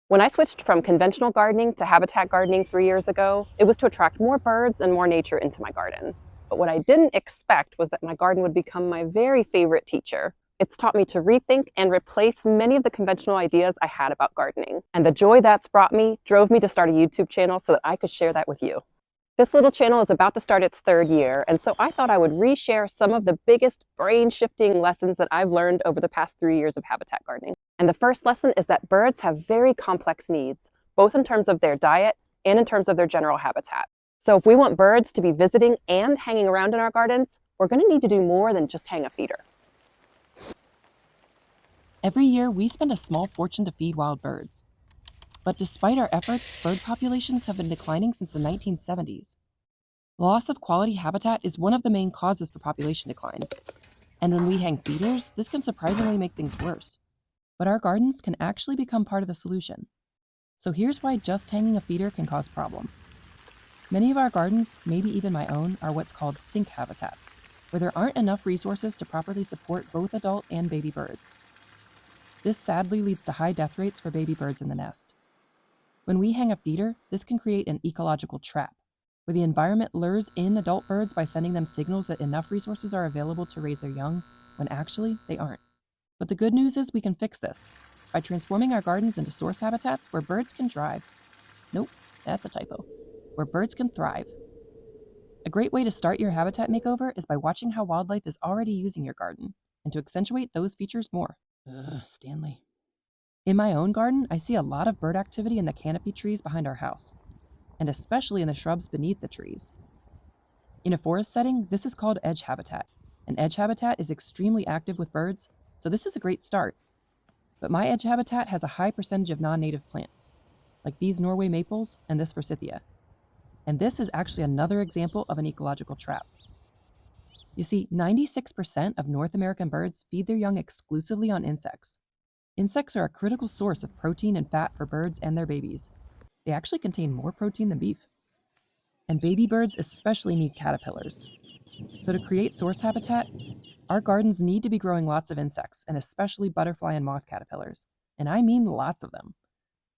When I switched from conventional gardening to habitat gardening 3 years ago, it was to attract more birds and more nature into my garden. But what I didn't expect was that my garden would become my very favorite teacher. It's taught me to rethink and replace many of the conventional ideas I had about gardening. And the joy that's brought me drove me to start a YouTube channel so that I could share that with you. This little channel is about to start its 3rd year, and so I thought I would reshare some of the biggest brain-shifting lessons that I've learned over the past 3 years of habitat gardening. And the first lesson is that birds have very complex needs, both in terms of their diet and in terms of their general habitat. So if we want birds to be visiting and hanging around in our gardens, we're going to need to do more than just hang a feeder. Every year, we spend a small fortune to feed wild birds. But despite our efforts, bird populations have been declining since the 1970s. Loss of quality habitat is one of the main causes for population declines. And when we hang feeders, this can surprisingly make things worse. But our gardens can actually become part of the solution. So here's why just hanging a feeder can cause problems. Many of our gardens, maybe even my own, are what's called sink habitats, where there aren't enough resources to properly support both adult and baby birds. This sadly leads to high death rates for baby birds in the nest. When we hang a feeder, this can create an ecological trap, where the environment lures in adult birds by sending them signals that enough resources are available to raise their young, when actually they aren't. But the good news is we can fix this by transforming our gardens into source habitats where birds can thrive. Nope, that's a typo. Where birds can thrive. A great way to start your habitat makeover is by watching how wildlife is already using your garden, and to accentuate those features more. Stanley. In my own garden, I see a lot of bird activity in the canopy trees behind our house, and especially in the shrubs beneath the trees. In a forest setting, this is called edge habitat, and edge habitat is extremely active with birds, so this is a great start. But my edge habitat has a high percentage of non-native plants, like these Norway maples and this forsythia. And this is actually another example of an ecological trap. You see, 96% of North American birds feed their young exclusively on insects. Insects are a critical source of protein and fat for birds and their babies. They actually contain more protein than beef. And baby birds especially need caterpillars. So to create source habitat, our gardens need to be growing lots of insects, and especially butterfly and moth caterpillars. And I mean lots of them.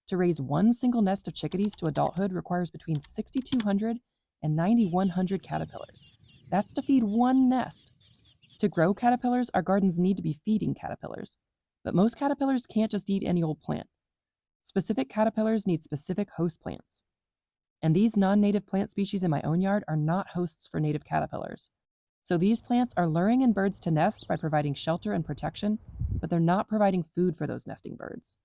To raise one single nest of chickadees to adulthood requires between 6,200 and 9,100 caterpillars. That's to feed one nest. To grow caterpillars, our gardens need to be feeding caterpillars. But most caterpillars can't just eat any old plant. Specific caterpillars need specific host plants. And these non-native plant species in my own yard are not hosts for native caterpillars. So these plants are luring in birds to nest by providing shelter and protection, but they're not providing food for those nesting birds.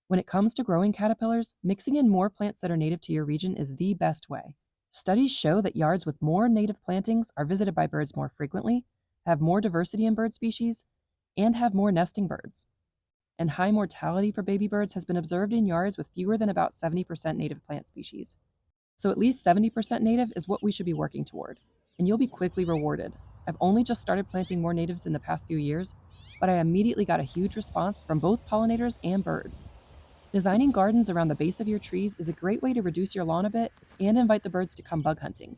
When it comes to growing caterpillars, mixing in more plants that are native to your region is the best way. Studies show that yards with more native plantings are visited by birds more frequently, have more diversity in bird species, and have more nesting birds. And high mortality for baby birds has been observed in yards with fewer than about 70% native plant species. So at least 70% native is what we should be working toward, and you'll be quickly rewarded. I've only just started planting more natives in the past few years, but I immediately got a huge response from both pollinators and birds. Designing gardens around the base of your trees is a great way to reduce your lawn a bit and invite the birds to come bug hunting.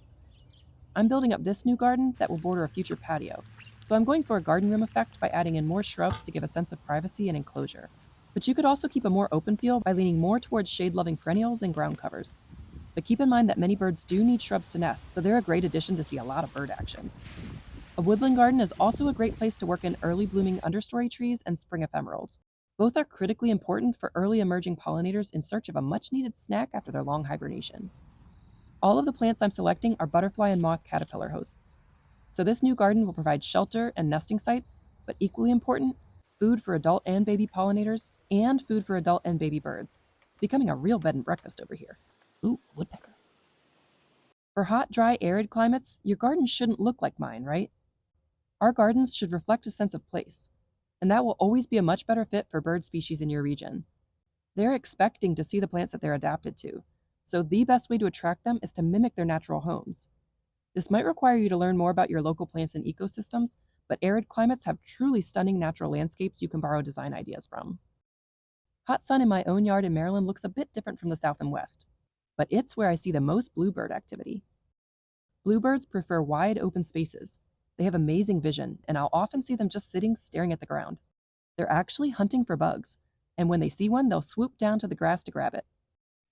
I'm building up this new garden that will border a future patio, so I'm going for a garden room effect by adding in more shrubs to give a sense of privacy and enclosure. But you could also keep a more open feel by leaning more towards shade-loving perennials and ground covers. But keep in mind that many birds do need shrubs to nest, so they're a great addition to see a lot of bird action. A woodland garden is also a great place to work in early blooming understory trees and spring ephemerals. Both are critically important for early emerging pollinators in search of a much-needed snack after their long hibernation. All of the plants I'm selecting are butterfly and moth caterpillar hosts. So this new garden will provide shelter and nesting sites, but equally important, food for adult and baby pollinators, and food for adult and baby birds. It's becoming a real bed and breakfast over here. Ooh, woodpecker. For hot, dry, arid climates, your garden shouldn't look like mine, right? Our gardens should reflect a sense of place, and that will always be a much better fit for bird species in your region. They're expecting to see the plants that they're adapted to, so the best way to attract them is to mimic their natural homes. This might require you to learn more about your local plants and ecosystems, but arid climates have truly stunning natural landscapes you can borrow design ideas from. Hot sun in my own yard in Maryland looks a bit different from the south and west, but it's where I see the most bluebird activity. Bluebirds prefer wide open spaces. They have amazing vision, and I'll often see them just sitting staring at the ground. They're actually hunting for bugs, and when they see one, they'll swoop down to the grass to grab it.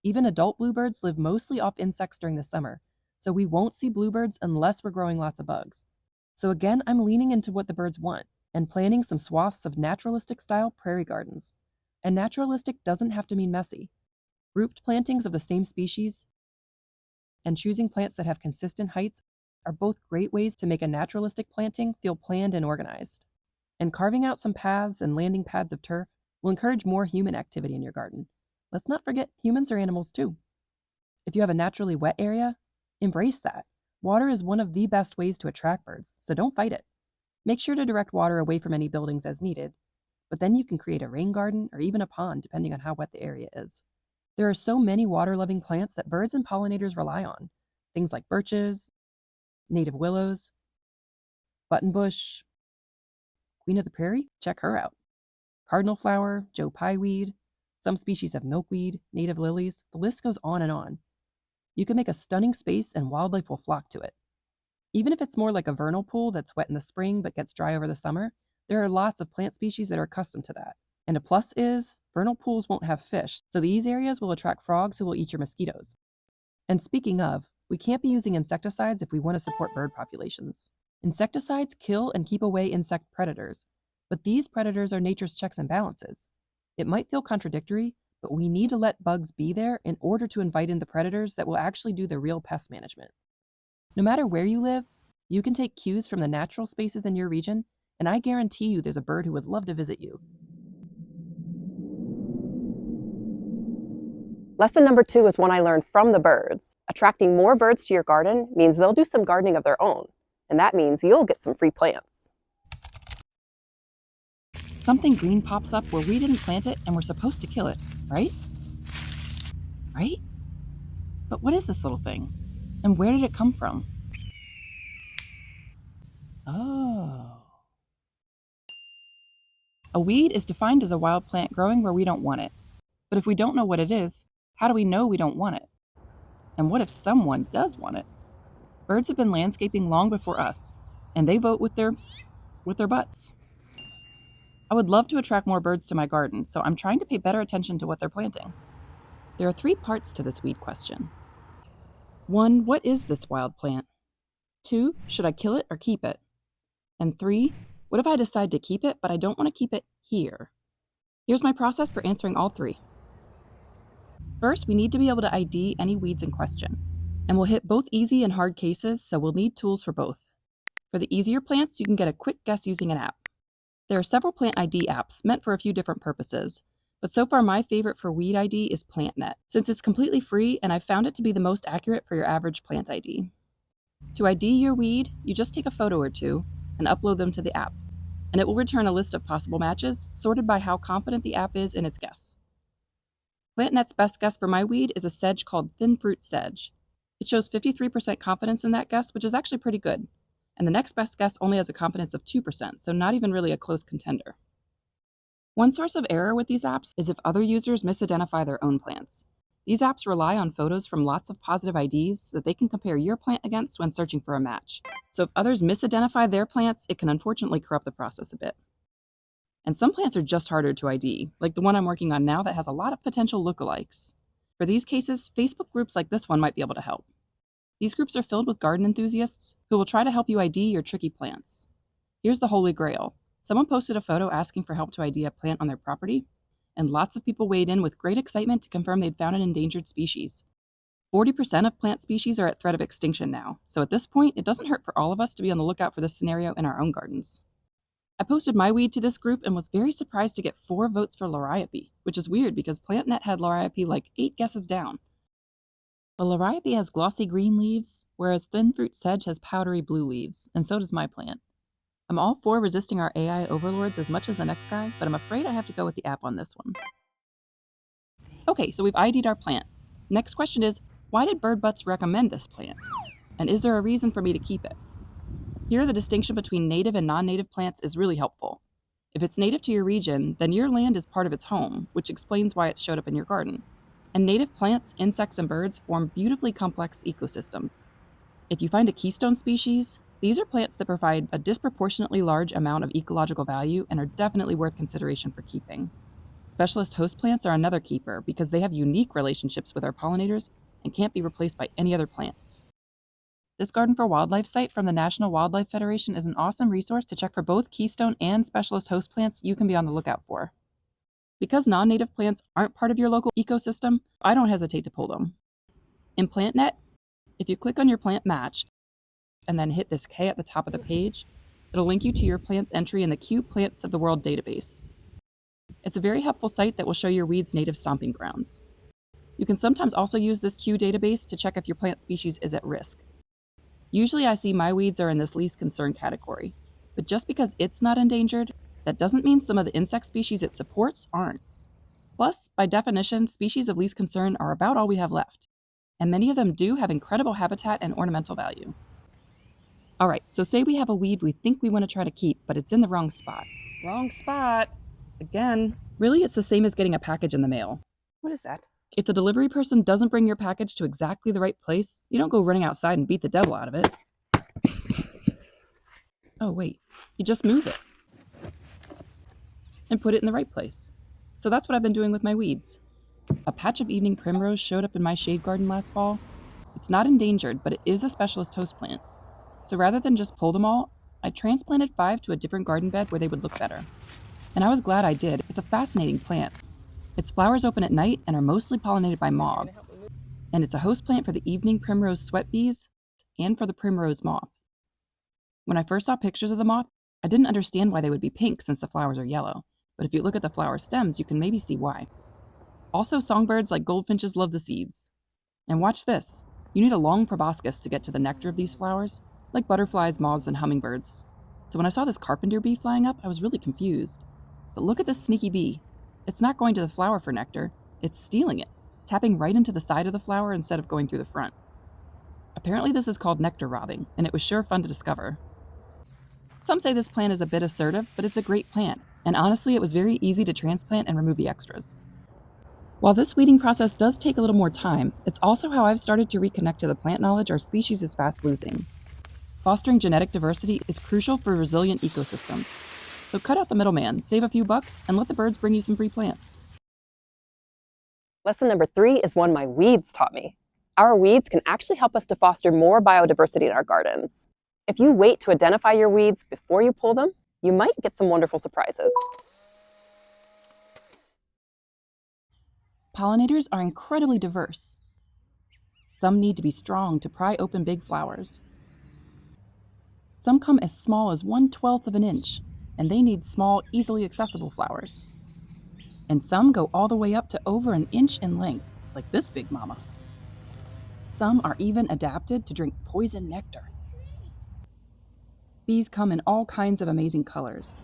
Even adult bluebirds live mostly off insects during the summer, so we won't see bluebirds unless we're growing lots of bugs. So again, I'm leaning into what the birds want and planting some swaths of naturalistic-style prairie gardens. And naturalistic doesn't have to mean messy. Grouped plantings of the same species and choosing plants that have consistent heights are both great ways to make a naturalistic planting feel planned and organized. And carving out some paths and landing pads of turf will encourage more human activity in your garden. Let's not forget humans are animals too. If you have a naturally wet area, embrace that. Water is one of the best ways to attract birds, so don't fight it. Make sure to direct water away from any buildings as needed, but then you can create a rain garden or even a pond depending on how wet the area is. There are so many water-loving plants that birds and pollinators rely on. Things like birches, native willows, buttonbush, queen of the prairie, check her out. Cardinal flower, Joe Pye weed, some species have milkweed, native lilies, the list goes on and on. You can make a stunning space and wildlife will flock to it. Even if it's more like a vernal pool that's wet in the spring but gets dry over the summer, there are lots of plant species that are accustomed to that. And a plus is, vernal pools won't have fish, so these areas will attract frogs who will eat your mosquitoes. And speaking of, we can't be using insecticides if we want to support bird populations. Insecticides kill and keep away insect predators, but these predators are nature's checks and balances. It might feel contradictory, but we need to let bugs be there in order to invite in the predators that will actually do the real pest management. No matter where you live, you can take cues from the natural spaces in your region, and I guarantee you there's a bird who would love to visit you. Lesson number 2 is one I learned from the birds. Attracting more birds to your garden means they'll do some gardening of their own, and that means you'll get some free plants. Something green pops up where we didn't plant it and we're supposed to kill it, right? Right? But what is this little thing? And where did it come from? Oh. A weed is defined as a wild plant growing where we don't want it. But if we don't know what it is, how do we know we don't want it? And what if someone does want it? Birds have been landscaping long before us, and they vote with their butts. I would love to attract more birds to my garden, so I'm trying to pay better attention to what they're planting. There are 3 parts to this weed question. 1, what is this wild plant? 2, should I kill it or keep it? And 3, what if I decide to keep it, but I don't want to keep it here? Here's my process for answering all 3. First, we need to be able to ID any weeds in question, and we'll hit both easy and hard cases, so we'll need tools for both. For the easier plants, you can get a quick guess using an app. There are several plant ID apps meant for a few different purposes, but so far my favorite for weed ID is PlantNet, since it's completely free and I've found it to be the most accurate for your average plant ID. To ID your weed, you just take a photo or 2 and upload them to the app, and it will return a list of possible matches sorted by how confident the app is in its guess. PlantNet's best guess for my weed is a sedge called thin fruit sedge. It shows 53% confidence in that guess, which is actually pretty good. And the next best guess only has a confidence of 2%, so not even really a close contender. One source of error with these apps is if other users misidentify their own plants. These apps rely on photos from lots of positive IDs that they can compare your plant against when searching for a match. So if others misidentify their plants, it can unfortunately corrupt the process a bit. And some plants are just harder to ID, like the one I'm working on now that has a lot of potential lookalikes. For these cases, Facebook groups like this one might be able to help. These groups are filled with garden enthusiasts who will try to help you ID your tricky plants. Here's the holy grail. Someone posted a photo asking for help to ID a plant on their property, and lots of people weighed in with great excitement to confirm they'd found an endangered species. 40% of plant species are at threat of extinction now, so at this point, it doesn't hurt for all of us to be on the lookout for this scenario in our own gardens. I posted my weed to this group and was very surprised to get 4 votes for liriope, which is weird because PlantNet had liriope like 8 guesses down. But liriope has glossy green leaves, whereas thin fruit sedge has powdery blue leaves, and so does my plant. I'm all for resisting our AI overlords as much as the next guy, but I'm afraid I have to go with the app on this one. Okay, so we've ID'd our plant. Next question is, why did bird butts recommend this plant? And is there a reason for me to keep it? Here, the distinction between native and non-native plants is really helpful. If it's native to your region, then your land is part of its home, which explains why it showed up in your garden. And native plants, insects, and birds form beautifully complex ecosystems. If you find a keystone species, these are plants that provide a disproportionately large amount of ecological value and are definitely worth consideration for keeping. Specialist host plants are another keeper because they have unique relationships with our pollinators and can't be replaced by any other plants. This Garden for Wildlife site from the National Wildlife Federation is an awesome resource to check for both keystone and specialist host plants you can be on the lookout for. Because non-native plants aren't part of your local ecosystem, I don't hesitate to pull them. In PlantNet, if you click on your plant match and then hit this K at the top of the page, it'll link you to your plant's entry in the Q Plants of the World database. It's a very helpful site that will show your weed's native stomping grounds. You can sometimes also use this Q database to check if your plant species is at risk. Usually I see my weeds are in this least concern category, but just because it's not endangered, that doesn't mean some of the insect species it supports aren't. Plus, by definition, species of least concern are about all we have left, and many of them do have incredible habitat and ornamental value. Alright, so say we have a weed we think we want to try to keep, but it's in the wrong spot. Wrong spot! Again, really it's the same as getting a package in the mail. What is that? If the delivery person doesn't bring your package to exactly the right place, you don't go running outside and beat the devil out of it. Oh wait, you just move it and put it in the right place. So that's what I've been doing with my weeds. A patch of evening primrose showed up in my shade garden last fall. It's not endangered, but it is a specialist host plant. So rather than just pull them all, I transplanted 5 to a different garden bed where they would look better. And I was glad I did. It's a fascinating plant. Its flowers open at night and are mostly pollinated by moths. And it's a host plant for the evening primrose sweat bees and for the primrose moth. When I first saw pictures of the moth, I didn't understand why they would be pink since the flowers are yellow, but if you look at the flower stems, you can maybe see why. Also, songbirds like goldfinches love the seeds. And watch this. You need a long proboscis to get to the nectar of these flowers, like butterflies, moths, and hummingbirds. So when I saw this carpenter bee flying up, I was really confused. But look at this sneaky bee. It's not going to the flower for nectar, it's stealing it, tapping right into the side of the flower instead of going through the front. Apparently this is called nectar robbing, and it was sure fun to discover. Some say this plant is a bit assertive, but it's a great plant, and honestly it was very easy to transplant and remove the extras. While this weeding process does take a little more time, it's also how I've started to reconnect to the plant knowledge our species is fast losing. Fostering genetic diversity is crucial for resilient ecosystems. So cut out the middleman, save a few bucks, and let the birds bring you some free plants. Lesson number 3 is one my weeds taught me. Our weeds can actually help us to foster more biodiversity in our gardens. If you wait to identify your weeds before you pull them, you might get some wonderful surprises. Pollinators are incredibly diverse. Some need to be strong to pry open big flowers. Some come as small as 1/12 of an inch, and they need small, easily accessible flowers. And some go all the way up to over an inch in length, like this big mama. Some are even adapted to drink poison nectar. Bees come in all kinds of amazing colors,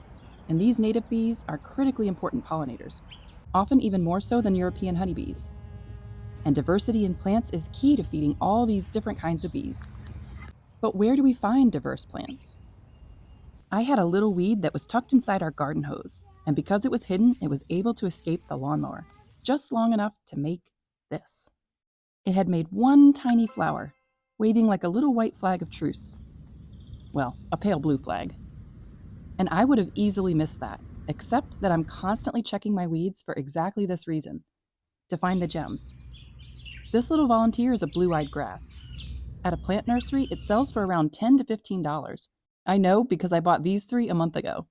and these native bees are critically important pollinators, often even more so than European honeybees. And diversity in plants is key to feeding all these different kinds of bees. But where do we find diverse plants? I had a little weed that was tucked inside our garden hose, and because it was hidden, it was able to escape the lawnmower, just long enough to make this. It had made one tiny flower, waving like a little white flag of truce. Well, a pale blue flag. And I would have easily missed that, except that I'm constantly checking my weeds for exactly this reason, to find the gems. This little volunteer is a blue-eyed grass. At a plant nursery, it sells for around $10 to $15. I know because I bought these 3 a month ago.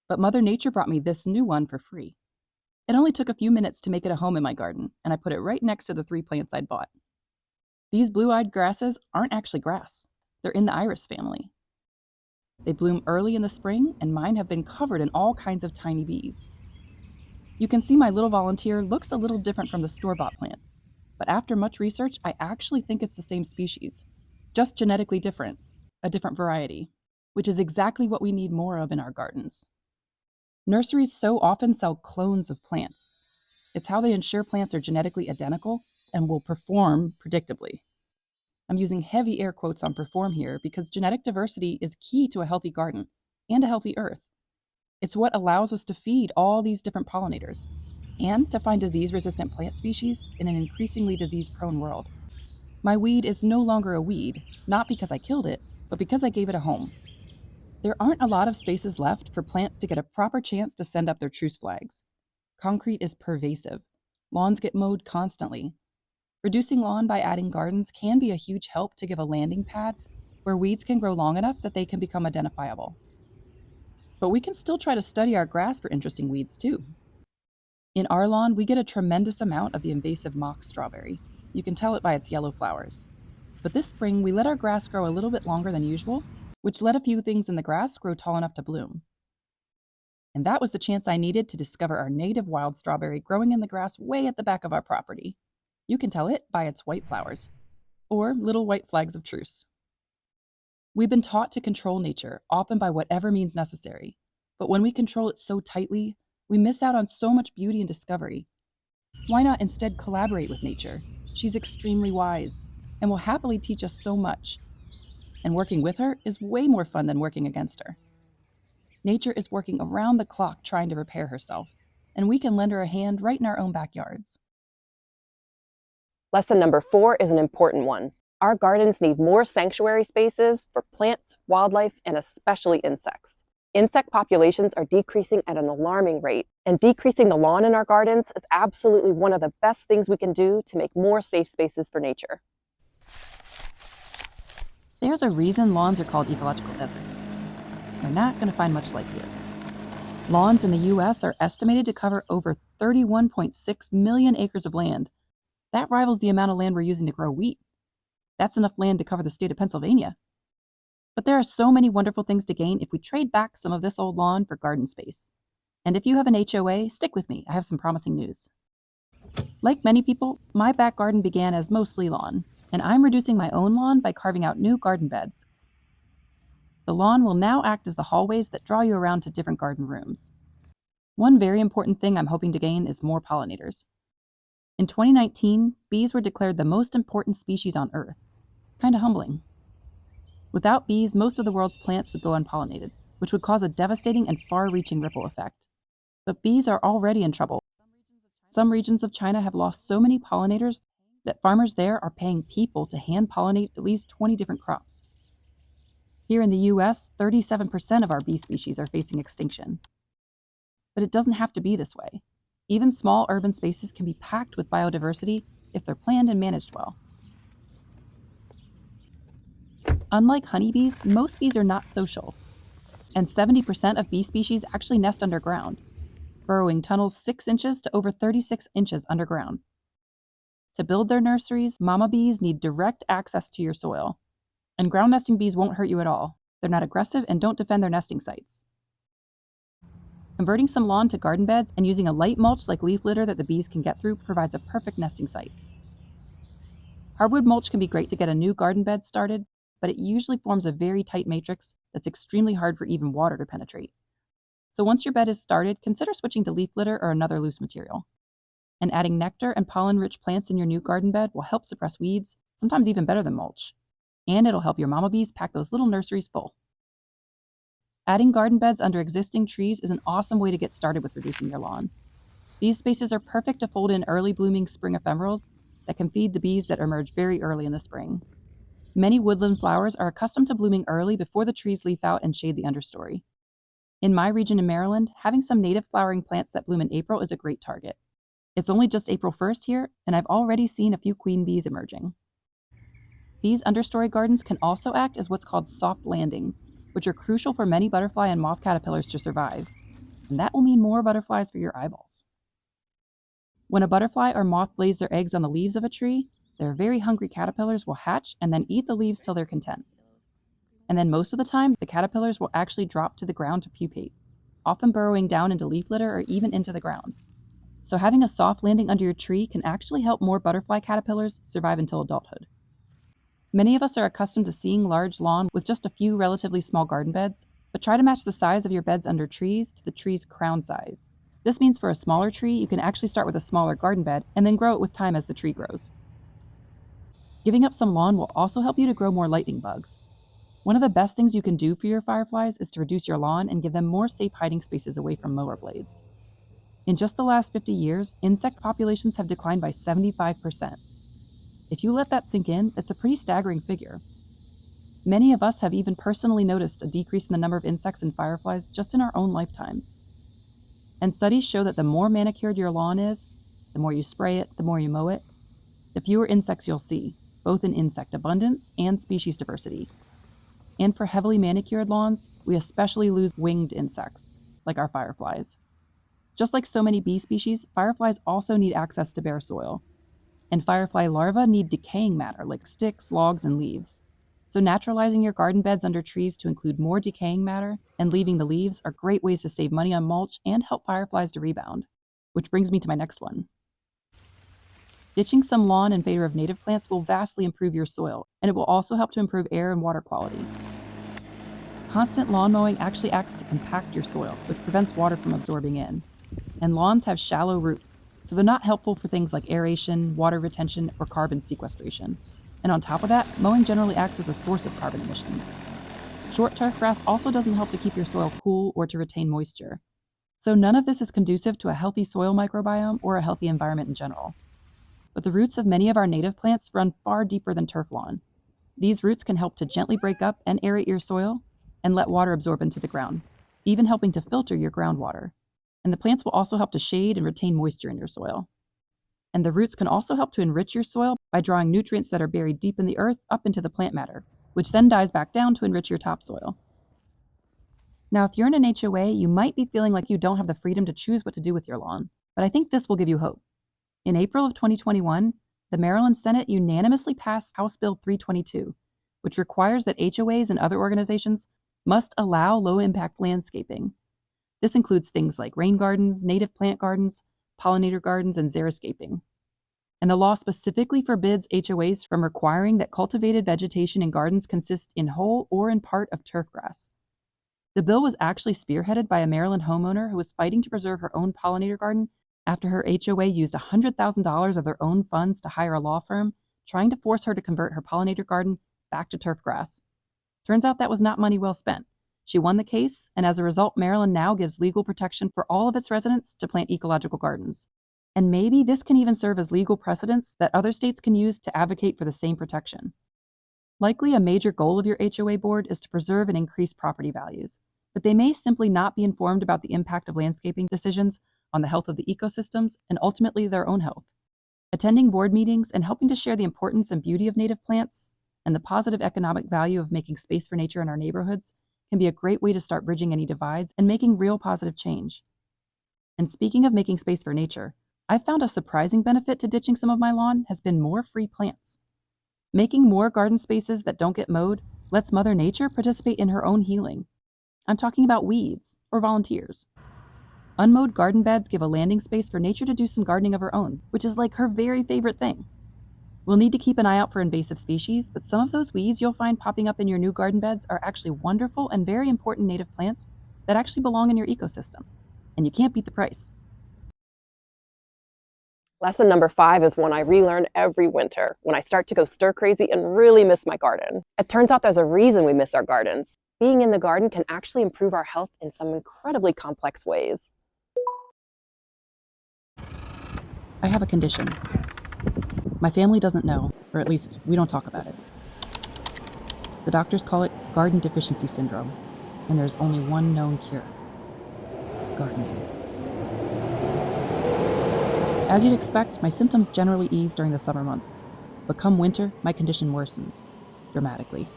But Mother Nature brought me this new one for free. It only took a few minutes to make it a home in my garden, and I put it right next to the 3 plants I'd bought. These blue-eyed grasses aren't actually grass. They're in the iris family. They bloom early in the spring, and mine have been covered in all kinds of tiny bees. You can see my little volunteer looks a little different from the store-bought plants, but after much research, I actually think it's the same species, just genetically different, a different variety, which is exactly what we need more of in our gardens. Nurseries so often sell clones of plants. It's how they ensure plants are genetically identical and will perform predictably. I'm using heavy air quotes on perform here because genetic diversity is key to a healthy garden and a healthy earth. It's what allows us to feed all these different pollinators and to find disease-resistant plant species in an increasingly disease-prone world. My weed is no longer a weed, not because I killed it, but because I gave it a home. There aren't a lot of spaces left for plants to get a proper chance to send up their truce flags. Concrete is pervasive. Lawns get mowed constantly. Reducing lawn by adding gardens can be a huge help to give a landing pad where weeds can grow long enough that they can become identifiable. But we can still try to study our grass for interesting weeds too. In our lawn, we get a tremendous amount of the invasive mock strawberry. You can tell it by its yellow flowers. But this spring, we let our grass grow a little bit longer than usual, which let a few things in the grass grow tall enough to bloom. And that was the chance I needed to discover our native wild strawberry growing in the grass way at the back of our property. You can tell it by its white flowers, or little white flags of truce. We've been taught to control nature, often by whatever means necessary. But when we control it so tightly, we miss out on so much beauty and discovery. Why not instead collaborate with nature? She's extremely wise and will happily teach us so much. And working with her is way more fun than working against her. Nature is working around the clock trying to repair herself, and we can lend her a hand right in our own backyards. Lesson number 4 is an important one. Our gardens need more sanctuary spaces for plants, wildlife, and especially insects. Insect populations are decreasing at an alarming rate, and decreasing the lawn in our gardens is absolutely one of the best things we can do to make more safe spaces for nature. There's a reason lawns are called ecological deserts. You're not going to find much life here. Lawns in the US are estimated to cover over 31.6 million acres of land. That rivals the amount of land we're using to grow wheat. That's enough land to cover the state of Pennsylvania. But there are so many wonderful things to gain if we trade back some of this old lawn for garden space. And if you have an HOA, stick with me. I have some promising news. Like many people, my back garden began as mostly lawn, and I'm reducing my own lawn by carving out new garden beds. The lawn will now act as the hallways that draw you around to different garden rooms. One very important thing I'm hoping to gain is more pollinators. In 2019, bees were declared the most important species on Earth. Kinda humbling. Without bees, most of the world's plants would go unpollinated, which would cause a devastating and far-reaching ripple effect. But bees are already in trouble. Some regions of China have lost so many pollinators that farmers there are paying people to hand-pollinate at least 20 different crops. Here in the US, 37% of our bee species are facing extinction. But it doesn't have to be this way. Even small urban spaces can be packed with biodiversity if they're planned and managed well. Unlike honeybees, most bees are not social, and 70% of bee species actually nest underground, burrowing tunnels 6 inches to over 36 inches underground. To build their nurseries, mama bees need direct access to your soil, and ground nesting bees won't hurt you at all. They're not aggressive and don't defend their nesting sites. Converting some lawn to garden beds and using a light mulch like leaf litter that the bees can get through provides a perfect nesting site. Hardwood mulch can be great to get a new garden bed started, but it usually forms a very tight matrix that's extremely hard for even water to penetrate. So once your bed is started, consider switching to leaf litter or another loose material. And adding nectar and pollen-rich plants in your new garden bed will help suppress weeds, sometimes even better than mulch. And it'll help your mama bees pack those little nurseries full. Adding garden beds under existing trees is an awesome way to get started with reducing your lawn. These spaces are perfect to fold in early blooming spring ephemerals that can feed the bees that emerge very early in the spring. Many woodland flowers are accustomed to blooming early before the trees leaf out and shade the understory. In my region in Maryland, having some native flowering plants that bloom in April is a great target. It's only just April 1st here, and I've already seen a few queen bees emerging. These understory gardens can also act as what's called soft landings, which are crucial for many butterfly and moth caterpillars to survive. And that will mean more butterflies for your eyeballs. When a butterfly or moth lays their eggs on the leaves of a tree, their very hungry caterpillars will hatch and then eat the leaves till they're content. And then most of the time, the caterpillars will actually drop to the ground to pupate, often burrowing down into leaf litter or even into the ground. So having a soft landing under your tree can actually help more butterfly caterpillars survive until adulthood. Many of us are accustomed to seeing large lawn with just a few relatively small garden beds, but try to match the size of your beds under trees to the tree's crown size. This means for a smaller tree, you can actually start with a smaller garden bed and then grow it with time as the tree grows. Giving up some lawn will also help you to grow more lightning bugs. One of the best things you can do for your fireflies is to reduce your lawn and give them more safe hiding spaces away from mower blades. In just the last 50 years, insect populations have declined by 75%. If you let that sink in, it's a pretty staggering figure. Many of us have even personally noticed a decrease in the number of insects and fireflies just in our own lifetimes. And studies show that the more manicured your lawn is, the more you spray it, the more you mow it, the fewer insects you'll see, both in insect abundance and species diversity. And for heavily manicured lawns, we especially lose winged insects, like our fireflies. Just like so many bee species, fireflies also need access to bare soil. And firefly larvae need decaying matter like sticks, logs, and leaves. So naturalizing your garden beds under trees to include more decaying matter and leaving the leaves are great ways to save money on mulch and help fireflies to rebound. Which brings me to my next one. Ditching some lawn in favor of native plants will vastly improve your soil, and it will also help to improve air and water quality. Constant lawn mowing actually acts to compact your soil, which prevents water from absorbing in. And lawns have shallow roots, so they're not helpful for things like aeration, water retention, or carbon sequestration. And on top of that, mowing generally acts as a source of carbon emissions. Short turf grass also doesn't help to keep your soil cool or to retain moisture. So none of this is conducive to a healthy soil microbiome or a healthy environment in general. But the roots of many of our native plants run far deeper than turf lawn. These roots can help to gently break up and aerate your soil and let water absorb into the ground, even helping to filter your groundwater. And the plants will also help to shade and retain moisture in your soil. And the roots can also help to enrich your soil by drawing nutrients that are buried deep in the earth up into the plant matter, which then dies back down to enrich your topsoil. Now, if you're in an HOA, you might be feeling like you don't have the freedom to choose what to do with your lawn, but I think this will give you hope. In April of 2021, the Maryland Senate unanimously passed House Bill 322, which requires that HOAs and other organizations must allow low-impact landscaping. This includes things like rain gardens, native plant gardens, pollinator gardens, and xeriscaping. And the law specifically forbids HOAs from requiring that cultivated vegetation in gardens consist in whole or in part of turf grass. The bill was actually spearheaded by a Maryland homeowner who was fighting to preserve her own pollinator garden after her HOA used $100,000 of their own funds to hire a law firm, trying to force her to convert her pollinator garden back to turf grass. Turns out that was not money well spent. She won the case, and as a result, Maryland now gives legal protection for all of its residents to plant ecological gardens. And maybe this can even serve as legal precedents that other states can use to advocate for the same protection. Likely a major goal of your HOA board is to preserve and increase property values, but they may simply not be informed about the impact of landscaping decisions on the health of the ecosystems and ultimately their own health. Attending board meetings and helping to share the importance and beauty of native plants and the positive economic value of making space for nature in our neighborhoods can be a great way to start bridging any divides and making real positive change. And speaking of making space for nature, I've found a surprising benefit to ditching some of my lawn has been more free plants. Making more garden spaces that don't get mowed lets Mother Nature participate in her own healing. I'm talking about weeds or volunteers. Unmowed garden beds give a landing space for nature to do some gardening of her own, which is like her very favorite thing. We'll need to keep an eye out for invasive species, but some of those weeds you'll find popping up in your new garden beds are actually wonderful and very important native plants that actually belong in your ecosystem. And you can't beat the price. Lesson number 5 is one I relearn every winter when I start to go stir crazy and really miss my garden. It turns out there's a reason we miss our gardens. Being in the garden can actually improve our health in some incredibly complex ways. I have a condition. My family doesn't know, or at least we don't talk about it. The doctors call it garden deficiency syndrome, and there's only one known cure: gardening. As you'd expect, my symptoms generally ease during the summer months, but come winter, my condition worsens dramatically.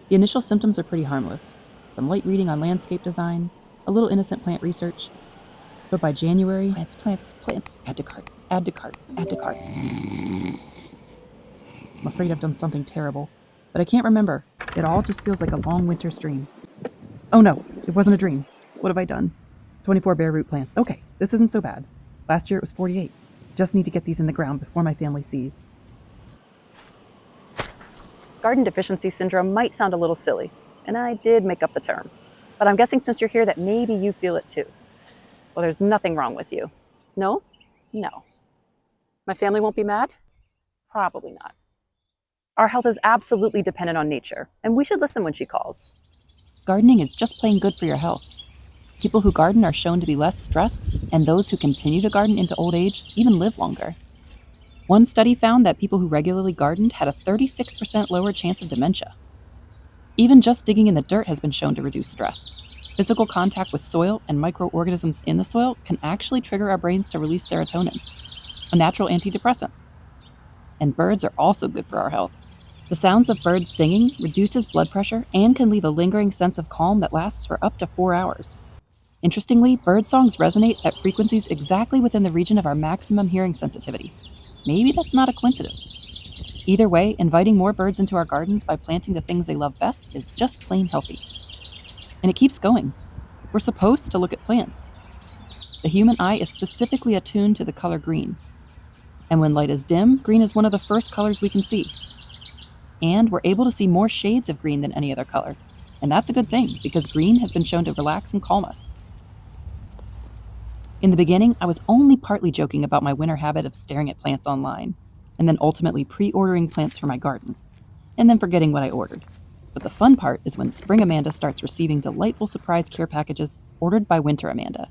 The initial symptoms are pretty harmless: some light reading on landscape design, a little innocent plant research. But by January, plants, add to cart. I'm afraid I've done something terrible, but I can't remember. It all just feels like a long winter's dream. Oh no, it wasn't a dream. What have I done? 24 bare root plants. Okay, this isn't so bad. Last year it was 48. Just need to get these in the ground before my family sees. Garden deficiency syndrome might sound a little silly, and I did make up the term. But I'm guessing since you're here that maybe you feel it too. Well, there's nothing wrong with you. No? No. My family won't be mad? Probably not. Our health is absolutely dependent on nature, and we should listen when she calls. Gardening is just plain good for your health. People who garden are shown to be less stressed, and those who continue to garden into old age even live longer. One study found that people who regularly gardened had a 36% lower chance of dementia. Even just digging in the dirt has been shown to reduce stress. Physical contact with soil and microorganisms in the soil can actually trigger our brains to release serotonin, a natural antidepressant. And birds are also good for our health. The sounds of birds singing reduces blood pressure and can leave a lingering sense of calm that lasts for up to 4 hours. Interestingly, bird songs resonate at frequencies exactly within the region of our maximum hearing sensitivity. Maybe that's not a coincidence. Either way, inviting more birds into our gardens by planting the things they love best is just plain healthy. And it keeps going. We're supposed to look at plants. The human eye is specifically attuned to the color green. And when light is dim, green is one of the first colors we can see. And we're able to see more shades of green than any other color. And that's a good thing, because green has been shown to relax and calm us. In the beginning, I was only partly joking about my winter habit of staring at plants online, and then ultimately pre-ordering plants for my garden, and then forgetting what I ordered. But the fun part is when Spring Amanda starts receiving delightful surprise care packages ordered by Winter Amanda.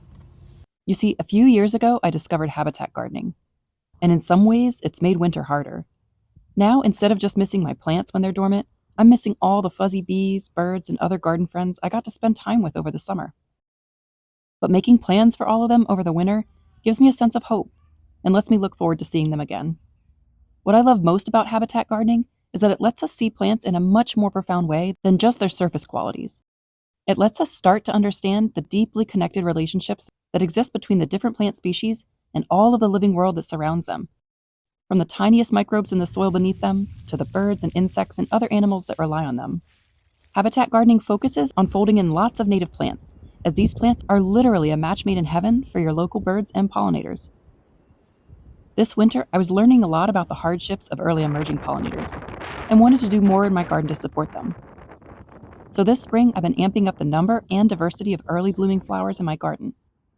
You see, a few years ago, I discovered habitat gardening. And in some ways, it's made winter harder. Now, instead of just missing my plants when they're dormant, I'm missing all the fuzzy bees, birds, and other garden friends I got to spend time with over the summer. But making plans for all of them over the winter gives me a sense of hope and lets me look forward to seeing them again. What I love most about habitat gardening is that it lets us see plants in a much more profound way than just their surface qualities. It lets us start to understand the deeply connected relationships that exist between the different plant species and all of the living world that surrounds them, from the tiniest microbes in the soil beneath them to the birds and insects and other animals that rely on them. Habitat gardening focuses on folding in lots of native plants, as these plants are literally a match made in heaven for your local birds and pollinators. This winter, I was learning a lot about the hardships of early emerging pollinators and wanted to do more in my garden to support them. So this spring, I've been amping up the number and diversity of early blooming flowers in my garden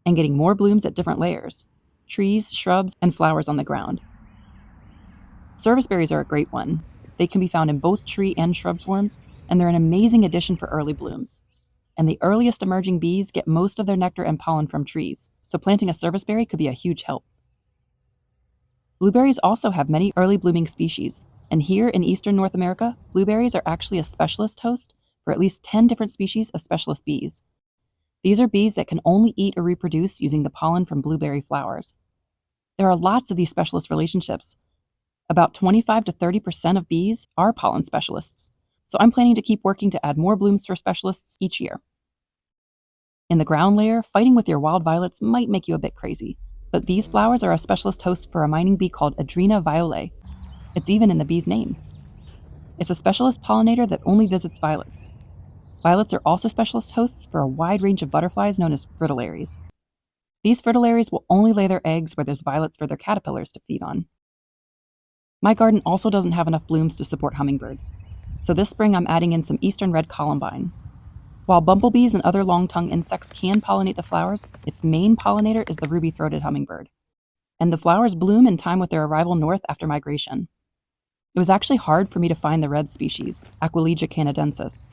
and getting more blooms at different layers: trees, shrubs, and flowers on the ground. Serviceberries are a great one. They can be found in both tree and shrub forms, and they're an amazing addition for early blooms. And the earliest emerging bees get most of their nectar and pollen from trees, so planting a serviceberry could be a huge help. Blueberries also have many early blooming species, and here in eastern North America, blueberries are actually a specialist host for at least 10 different species of specialist bees. These are bees that can only eat or reproduce using the pollen from blueberry flowers. There are lots of these specialist relationships. About 25 to 30% of bees are pollen specialists, so I'm planning to keep working to add more blooms for specialists each year. In the ground layer, fighting with your wild violets might make you a bit crazy, but these flowers are a specialist host for a mining bee called Adrena violae. It's even in the bee's name. It's a specialist pollinator that only visits violets. Violets are also specialist hosts for a wide range of butterflies known as fritillaries. These fritillaries will only lay their eggs where there's violets for their caterpillars to feed on. My garden also doesn't have enough blooms to support hummingbirds, so this spring I'm adding in some eastern red columbine. While bumblebees and other long-tongued insects can pollinate the flowers, its main pollinator is the ruby-throated hummingbird. And the flowers bloom in time with their arrival north after migration. It was actually hard for me to find the red species, Aquilegia canadensis.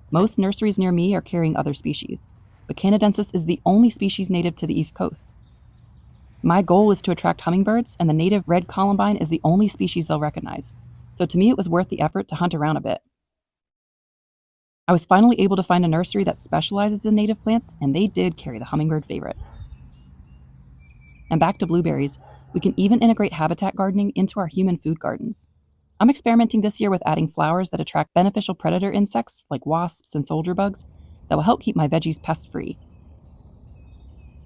Most nurseries near me are carrying other species, but canadensis is the only species native to the East Coast. My goal was to attract hummingbirds, and the native red columbine is the only species they'll recognize, so to me it was worth the effort to hunt around a bit. I was finally able to find a nursery that specializes in native plants, and they did carry the hummingbird favorite. And back to blueberries, we can even integrate habitat gardening into our human food gardens. I'm experimenting this year with adding flowers that attract beneficial predator insects like wasps and soldier bugs that will help keep my veggies pest-free.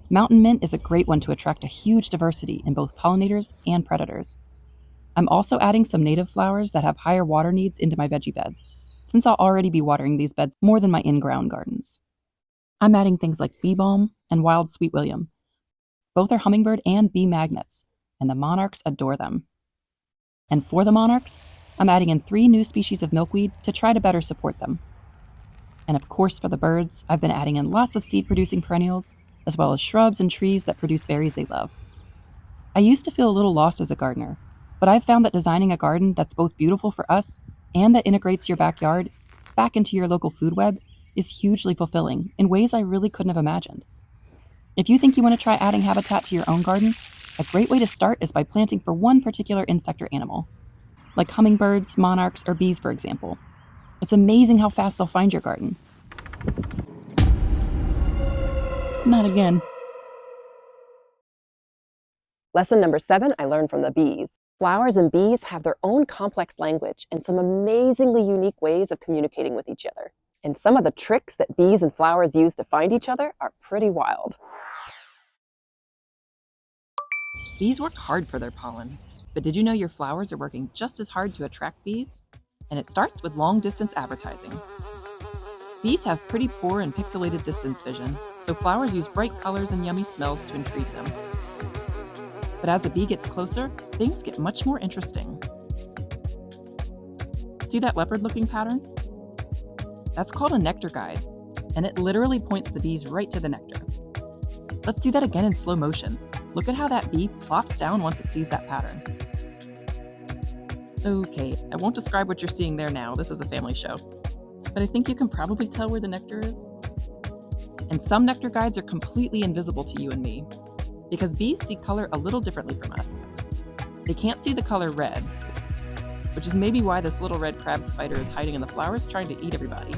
Mountain mint is a great one to attract a huge diversity in both pollinators and predators. I'm also adding some native flowers that have higher water needs into my veggie beds, since I'll already be watering these beds more than my in-ground gardens. I'm adding things like bee balm and wild sweet william. Both are hummingbird and bee magnets, and the monarchs adore them. And for the monarchs, I'm adding in 3 new species of milkweed to try to better support them. And of course for the birds, I've been adding in lots of seed-producing perennials, as well as shrubs and trees that produce berries they love. I used to feel a little lost as a gardener, but I've found that designing a garden that's both beautiful for us and that integrates your backyard back into your local food web is hugely fulfilling in ways I really couldn't have imagined. If you think you want to try adding habitat to your own garden, a great way to start is by planting for one particular insect or animal, like hummingbirds, monarchs, or bees, for example. It's amazing how fast they'll find your garden. Not again. Lesson number 7 I learned from the bees. Flowers and bees have their own complex language and some amazingly unique ways of communicating with each other. And some of the tricks that bees and flowers use to find each other are pretty wild. Bees work hard for their pollen, but did you know your flowers are working just as hard to attract bees? And it starts with long-distance advertising. Bees have pretty poor and pixelated distance vision, so flowers use bright colors and yummy smells to intrigue them. But as a bee gets closer, things get much more interesting. See that leopard-looking pattern? That's called a nectar guide, and it literally points the bees right to the nectar. Let's see that again in slow motion. Look at how that bee plops down once it sees that pattern. Okay, I won't describe what you're seeing there now, this is a family show. But I think you can probably tell where the nectar is. And some nectar guides are completely invisible to you and me, because bees see color a little differently from us. They can't see the color red, which is maybe why this little red crab spider is hiding in the flowers trying to eat everybody.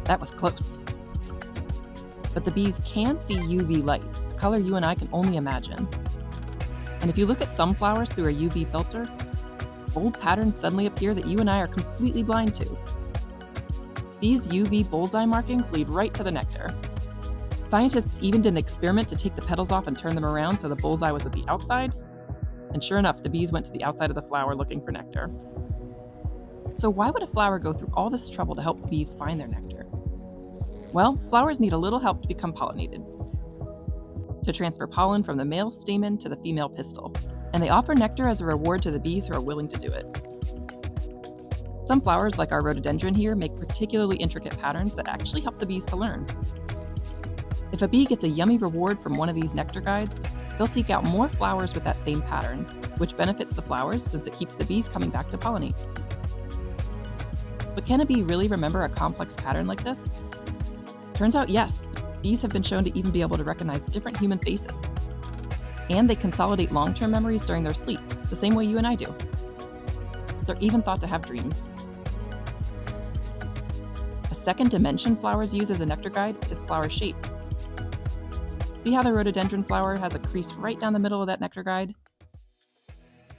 That was close. But the bees can see UV light, a color you and I can only imagine. And if you look at some flowers through a UV filter, bold patterns suddenly appear that you and I are completely blind to. These UV bullseye markings lead right to the nectar. Scientists even did an experiment to take the petals off and turn them around so the bullseye was at the outside, and sure enough, the bees went to the outside of the flower looking for nectar. So why would a flower go through all this trouble to help the bees find their nectar? Well, flowers need a little help to become pollinated, to transfer pollen from the male stamen to the female pistil, and they offer nectar as a reward to the bees who are willing to do it. Some flowers, like our rhododendron here, make particularly intricate patterns that actually help the bees to learn. If a bee gets a yummy reward from one of these nectar guides, they'll seek out more flowers with that same pattern, which benefits the flowers since it keeps the bees coming back to pollinate. But can a bee really remember a complex pattern like this? Turns out yes, bees have been shown to even be able to recognize different human faces. And they consolidate long-term memories during their sleep, the same way you and I do. They're even thought to have dreams. A second dimension flowers use as a nectar guide is flower shape. See how the rhododendron flower has a crease right down the middle of that nectar guide?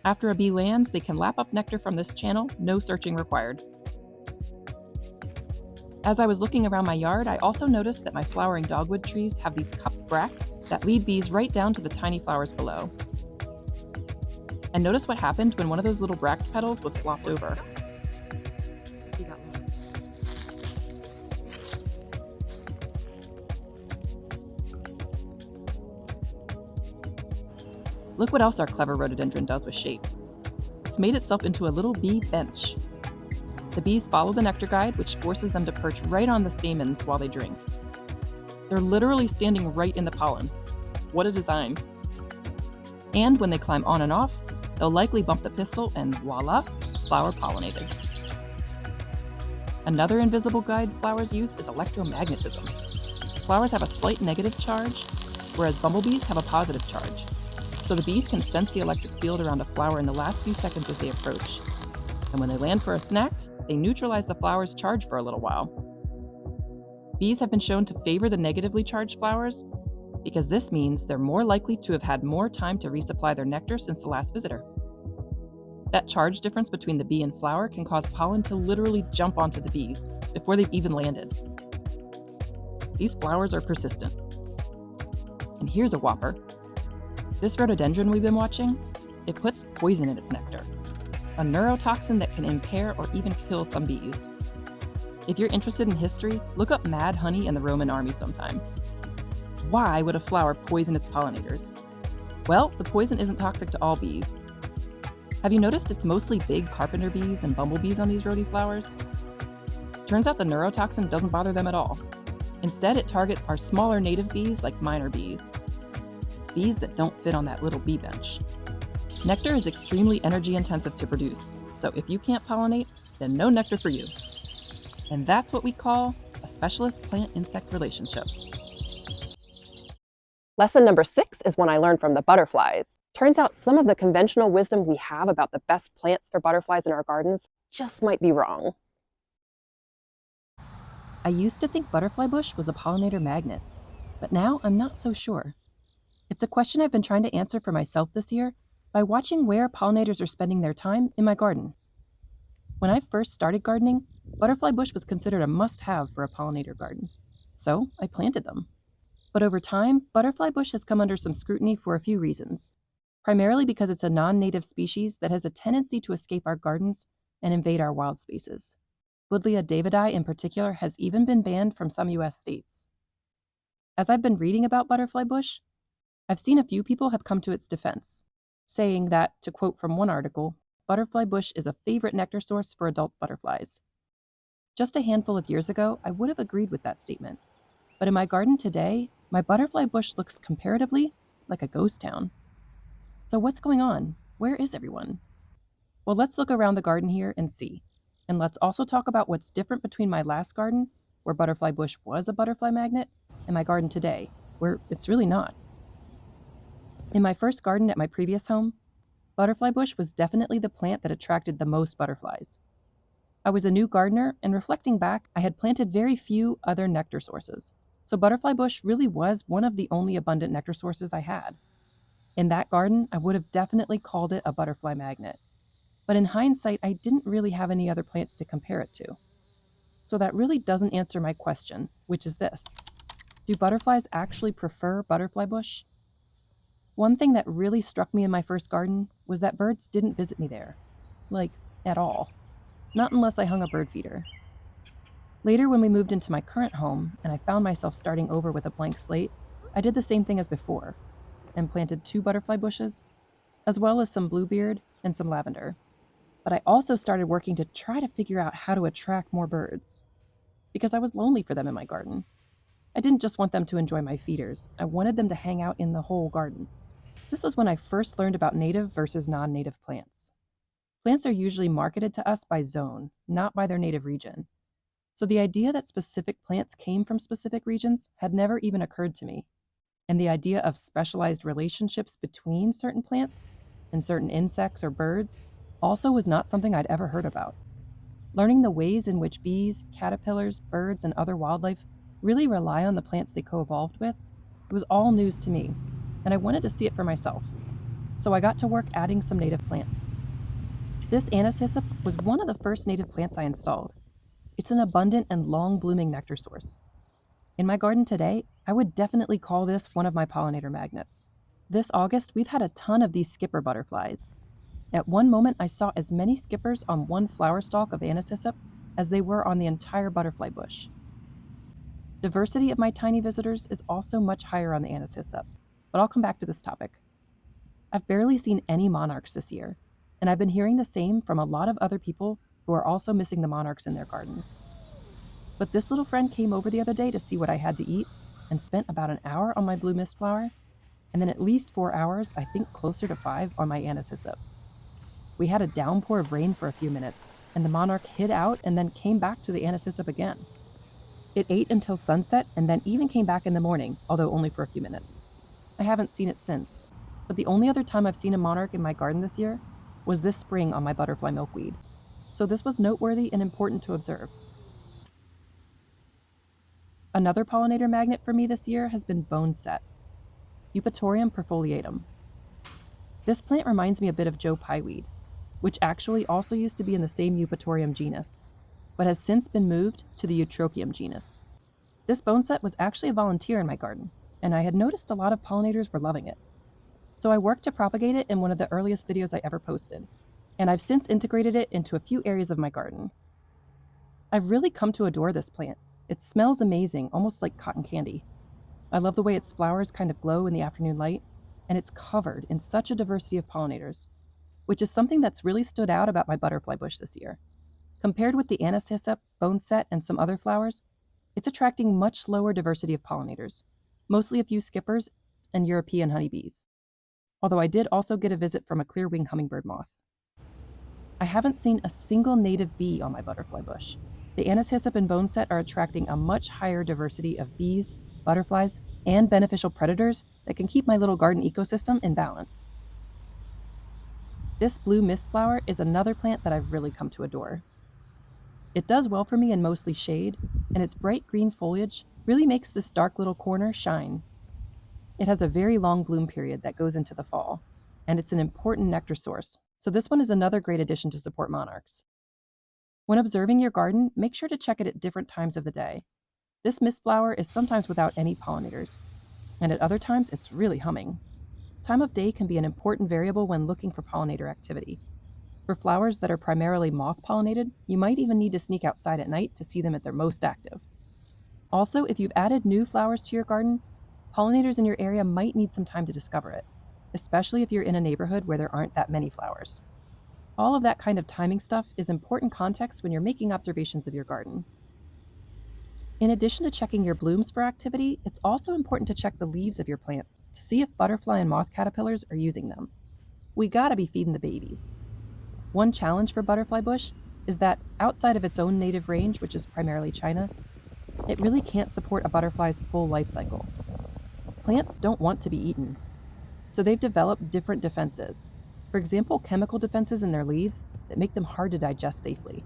After a bee lands, they can lap up nectar from this channel, no searching required. As I was looking around my yard, I also noticed that my flowering dogwood trees have these cupped bracts that lead bees right down to the tiny flowers below. And notice what happened when one of those little bract petals was flopped over. You got lost. Look what else our clever rhododendron does with shape. It's made itself into a little bee bench. The bees follow the nectar guide, which forces them to perch right on the stamens while they drink. They're literally standing right in the pollen. What a design. And when they climb on and off, they'll likely bump the pistil and voila, flower pollinated. Another invisible guide flowers use is electromagnetism. Flowers have a slight negative charge, whereas bumblebees have a positive charge. So the bees can sense the electric field around a flower in the last few seconds as they approach. And when they land for a snack, they neutralize the flower's charge for a little while. Bees have been shown to favor the negatively charged flowers because this means they're more likely to have had more time to resupply their nectar since the last visitor. That charge difference between the bee and flower can cause pollen to literally jump onto the bees before they've even landed. These flowers are persistent. And here's a whopper. This rhododendron we've been watching, it puts poison in its nectar, a neurotoxin that can impair or even kill some bees. If you're interested in history, look up mad honey in the Roman army sometime. Why would a flower poison its pollinators? Well, the poison isn't toxic to all bees. Have you noticed it's mostly big carpenter bees and bumblebees on these rhody flowers? Turns out the neurotoxin doesn't bother them at all. Instead, it targets our smaller native bees like minor bees. Bees that don't fit on that little bee bench. Nectar is extremely energy intensive to produce, so if you can't pollinate, then no nectar for you. And that's what we call a specialist plant-insect relationship. Lesson number 6 is one I learned from the butterflies. Turns out some of the conventional wisdom we have about the best plants for butterflies in our gardens just might be wrong. I used to think butterfly bush was a pollinator magnet, But now I'm not so sure. It's a question I've been trying to answer for myself this year by watching where pollinators are spending their time in my garden. When I first started gardening, butterfly bush was considered a must-have for a pollinator garden. So I planted them. But over time, butterfly bush has come under some scrutiny for a few reasons, primarily because it's a non-native species that has a tendency to escape our gardens and invade our wild spaces. Woodlea davidi in particular has even been banned from some US states. As I've been reading about butterfly bush, I've seen a few people have come to its defense, saying that, to quote from one article, butterfly bush is a favorite nectar source for adult butterflies. Just a handful of years ago, I would have agreed with that statement. But in my garden today, my butterfly bush looks comparatively like a ghost town. So what's going on? Where is everyone? Well, let's look around the garden here and see. And let's also talk about what's different between my last garden, where butterfly bush was a butterfly magnet, and my garden today, where it's really not. In my first garden at my previous home, butterfly bush was definitely the plant that attracted the most butterflies. I was a new gardener, and reflecting back, I had planted very few other nectar sources. So butterfly bush really was one of the only abundant nectar sources I had. In that garden, I would have definitely called it a butterfly magnet. But in hindsight, I didn't really have any other plants to compare it to. So that really doesn't answer my question, which is this: do butterflies actually prefer butterfly bush? One thing that really struck me in my first garden was that birds didn't visit me there. Like, at all. Not unless I hung a bird feeder. Later, when we moved into my current home and I found myself starting over with a blank slate, I did the same thing as before and planted 2 butterfly bushes, as well as some bluebeard and some lavender. But I also started working to try to figure out how to attract more birds, because I was lonely for them in my garden. I didn't just want them to enjoy my feeders, I wanted them to hang out in the whole garden. This was when I first learned about native versus non-native plants. Plants are usually marketed to us by zone, not by their native region. So the idea that specific plants came from specific regions had never even occurred to me. And the idea of specialized relationships between certain plants and certain insects or birds also was not something I'd ever heard about. Learning the ways in which bees, caterpillars, birds, and other wildlife really rely on the plants they co-evolved with, it was all news to me, and I wanted to see it for myself. So I got to work adding some native plants. This anise hyssop was one of the first native plants I installed. It's an abundant and long-blooming nectar source. In my garden today, I would definitely call this one of my pollinator magnets. This August, we've had a ton of these skipper butterflies. At one moment, I saw as many skippers on one flower stalk of anise hyssop as they were on the entire butterfly bush. Diversity of my tiny visitors is also much higher on the anise hyssop, but I'll come back to this topic. I've barely seen any monarchs this year, and I've been hearing the same from a lot of other people who are also missing the monarchs in their garden. But this little friend came over the other day to see what I had to eat and spent about an hour on my blue mist flower, and then at least 4 hours, I think closer to 5, on my anise hyssop. We had a downpour of rain for a few minutes, and the monarch hid out and then came back to the anise hyssop again. It ate until sunset and then even came back in the morning, although only for a few minutes. I haven't seen it since, but the only other time I've seen a monarch in my garden this year was this spring on my butterfly milkweed. So this was noteworthy and important to observe. Another pollinator magnet for me this year has been boneset, Eupatorium perfoliatum. This plant reminds me a bit of Joe Pyeweed, which actually also used to be in the same Eupatorium genus, but has since been moved to the Eutrochium genus. This boneset was actually a volunteer in my garden, and I had noticed a lot of pollinators were loving it. So I worked to propagate it in one of the earliest videos I ever posted, and I've since integrated it into a few areas of my garden. I've really come to adore this plant. It smells amazing, almost like cotton candy. I love the way its flowers kind of glow in the afternoon light, and it's covered in such a diversity of pollinators, which is something that's really stood out about my butterfly bush this year. Compared with the anise hyssop, boneset, and some other flowers, it's attracting much lower diversity of pollinators, mostly a few skippers and European honeybees. Although I did also get a visit from a clear-winged hummingbird moth. I haven't seen a single native bee on my butterfly bush. The anise hyssop and boneset are attracting a much higher diversity of bees, butterflies, and beneficial predators that can keep my little garden ecosystem in balance. This blue mist flower is another plant that I've really come to adore. It does well for me in mostly shade, and and its bright green foliage really makes this dark little corner shine. It has a very long bloom period that goes into the fall, and it's an important nectar source, so this one is another great addition to support monarchs. When observing your garden, make sure to check it at different times of the day. This mist flower is sometimes without any pollinators, and at other times it's really humming. Time of day can be an important variable when looking for pollinator activity. For flowers that are primarily moth-pollinated, you might even need to sneak outside at night to see them at their most active. Also, if you've added new flowers to your garden, pollinators in your area might need some time to discover it, especially if you're in a neighborhood where there aren't that many flowers. All of that kind of timing stuff is important context when you're making observations of your garden. In addition to checking your blooms for activity, it's also important to check the leaves of your plants to see if butterfly and moth caterpillars are using them. We gotta be feeding the babies. One challenge for butterfly bush is that outside of its own native range, which is primarily China, it really can't support a butterfly's full life cycle. Plants don't want to be eaten, so they've developed different defenses. For example, chemical defenses in their leaves that make them hard to digest safely.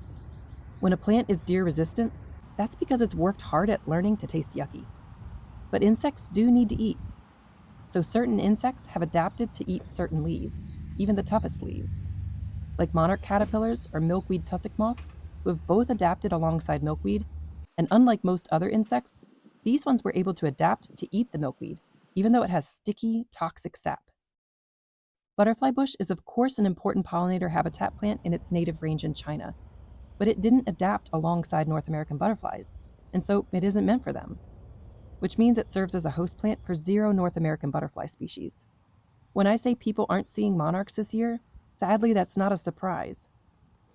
When a plant is deer resistant, that's because it's worked hard at learning to taste yucky. But insects do need to eat. So certain insects have adapted to eat certain leaves, even the toughest leaves. Like monarch caterpillars or milkweed tussock moths, who have both adapted alongside milkweed, and unlike most other insects, these ones were able to adapt to eat the milkweed, even though it has sticky, toxic sap. Butterfly bush is of course an important pollinator habitat plant in its native range in China, but it didn't adapt alongside North American butterflies, and so it isn't meant for them, which means it serves as a host plant for 0 North American butterfly species. When I say people aren't seeing monarchs this year, sadly that's not a surprise.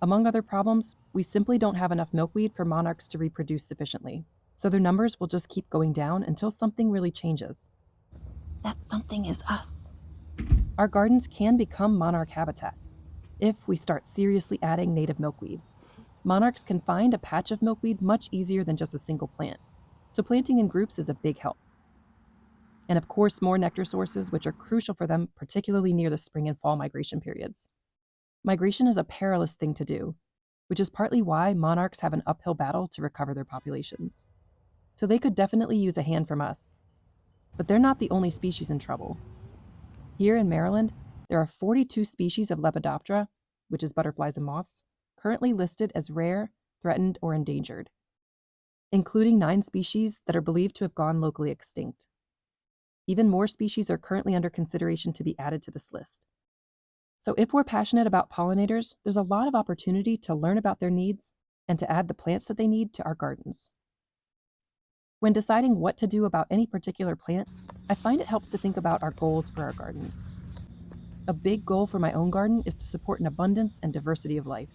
Among other problems, we simply don't have enough milkweed for monarchs to reproduce sufficiently, so their numbers will just keep going down until something really changes. That something is us. Our gardens can become monarch habitat if we start seriously adding native milkweed. Monarchs can find a patch of milkweed much easier than just a single plant, so planting in groups is a big help. And of course, more nectar sources, which are crucial for them, particularly near the spring and fall migration periods. Migration is a perilous thing to do, which is partly why monarchs have an uphill battle to recover their populations. So they could definitely use a hand from us. But they're not the only species in trouble. Here in Maryland, there are 42 species of Lepidoptera, which is butterflies and moths, currently listed as rare, threatened, or endangered, including 9 species that are believed to have gone locally extinct. Even more species are currently under consideration to be added to this list. So if we're passionate about pollinators, there's a lot of opportunity to learn about their needs and to add the plants that they need to our gardens. When deciding what to do about any particular plant, I find it helps to think about our goals for our gardens. A big goal for my own garden is to support an abundance and diversity of life.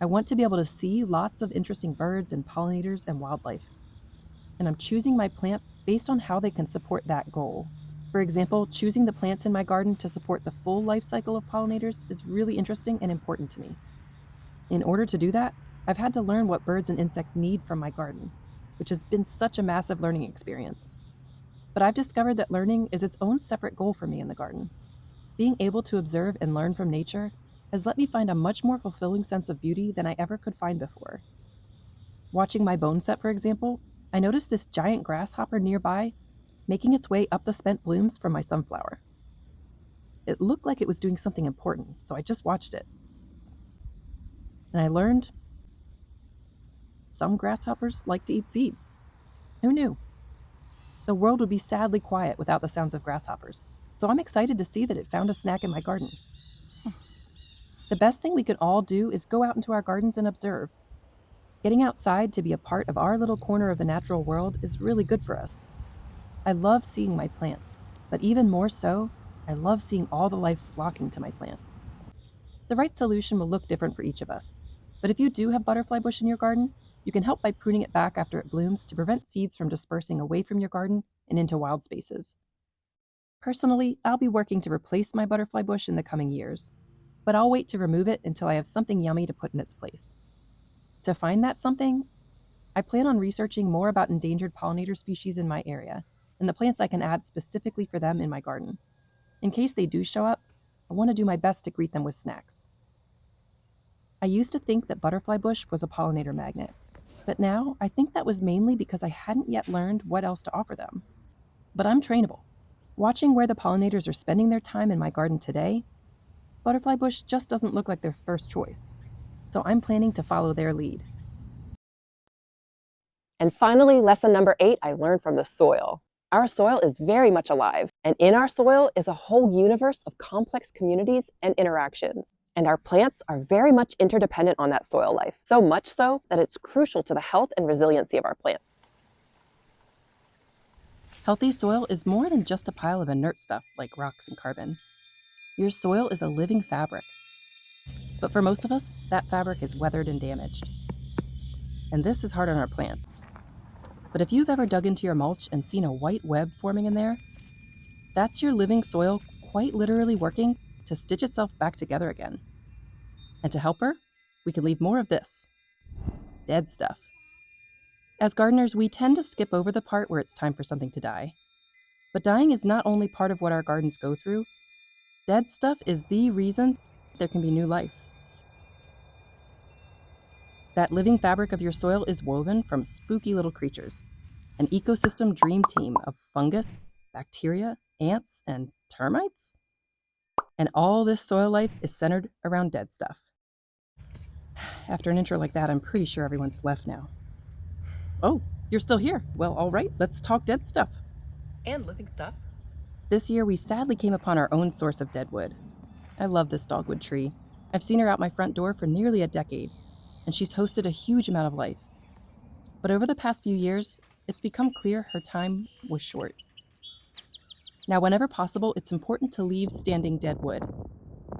I want to be able to see lots of interesting birds and pollinators and wildlife. And I'm choosing my plants based on how they can support that goal. For example, choosing the plants in my garden to support the full life cycle of pollinators is really interesting and important to me. In order to do that, I've had to learn what birds and insects need from my garden, which has been such a massive learning experience. But I've discovered that learning is its own separate goal for me in the garden. Being able to observe and learn from nature has let me find a much more fulfilling sense of beauty than I ever could find before. Watching my bone set, for example, I noticed this giant grasshopper nearby making its way up the spent blooms from my sunflower. It looked like it was doing something important, so I just watched it. And I learned some grasshoppers like to eat seeds. Who knew? The world would be sadly quiet without the sounds of grasshoppers, so I'm excited to see that it found a snack in my garden. The best thing we can all do is go out into our gardens and observe. Getting outside to be a part of our little corner of the natural world is really good for us. I love seeing my plants, but even more so, I love seeing all the life flocking to my plants. The right solution will look different for each of us, but if you do have butterfly bush in your garden, you can help by pruning it back after it blooms to prevent seeds from dispersing away from your garden and into wild spaces. Personally, I'll be working to replace my butterfly bush in the coming years, but I'll wait to remove it until I have something yummy to put in its place. To find that something, I plan on researching more about endangered pollinator species in my area and the plants I can add specifically for them in my garden. In case they do show up, I want to do my best to greet them with snacks. I used to think that butterfly bush was a pollinator magnet, But now, I think that was mainly because I hadn't yet learned what else to offer them. But I'm trainable. Watching where the pollinators are spending their time in my garden today, butterfly bush just doesn't look like their first choice. So I'm planning to follow their lead. And finally, lesson number 8, I learned from the soil. Our soil is very much alive, and in our soil is a whole universe of complex communities and interactions. And our plants are very much interdependent on that soil life, so much so that it's crucial to the health and resiliency of our plants. Healthy soil is more than just a pile of inert stuff like rocks and carbon. Your soil is a living fabric. But for most of us, that fabric is weathered and damaged. And this is hard on our plants. But if you've ever dug into your mulch and seen a white web forming in there, that's your living soil quite literally working to stitch itself back together again. And to help her, we can leave more of this dead stuff. As gardeners, we tend to skip over the part where it's time for something to die. But dying is not only part of what our gardens go through, dead stuff is the reason there can be new life. That living fabric of your soil is woven from spooky little creatures, an ecosystem dream team of fungus, bacteria, ants, and termites. And all this soil life is centered around dead stuff. After an intro like that, I'm pretty sure everyone's left now. Oh, you're still here. Well, all right, let's talk dead stuff. And living stuff. This year, we sadly came upon our own source of dead wood. I love this dogwood tree. I've seen her out my front door for nearly a decade, and she's hosted a huge amount of life. But over the past few years, it's become clear her time was short. Now, whenever possible, it's important to leave standing dead wood.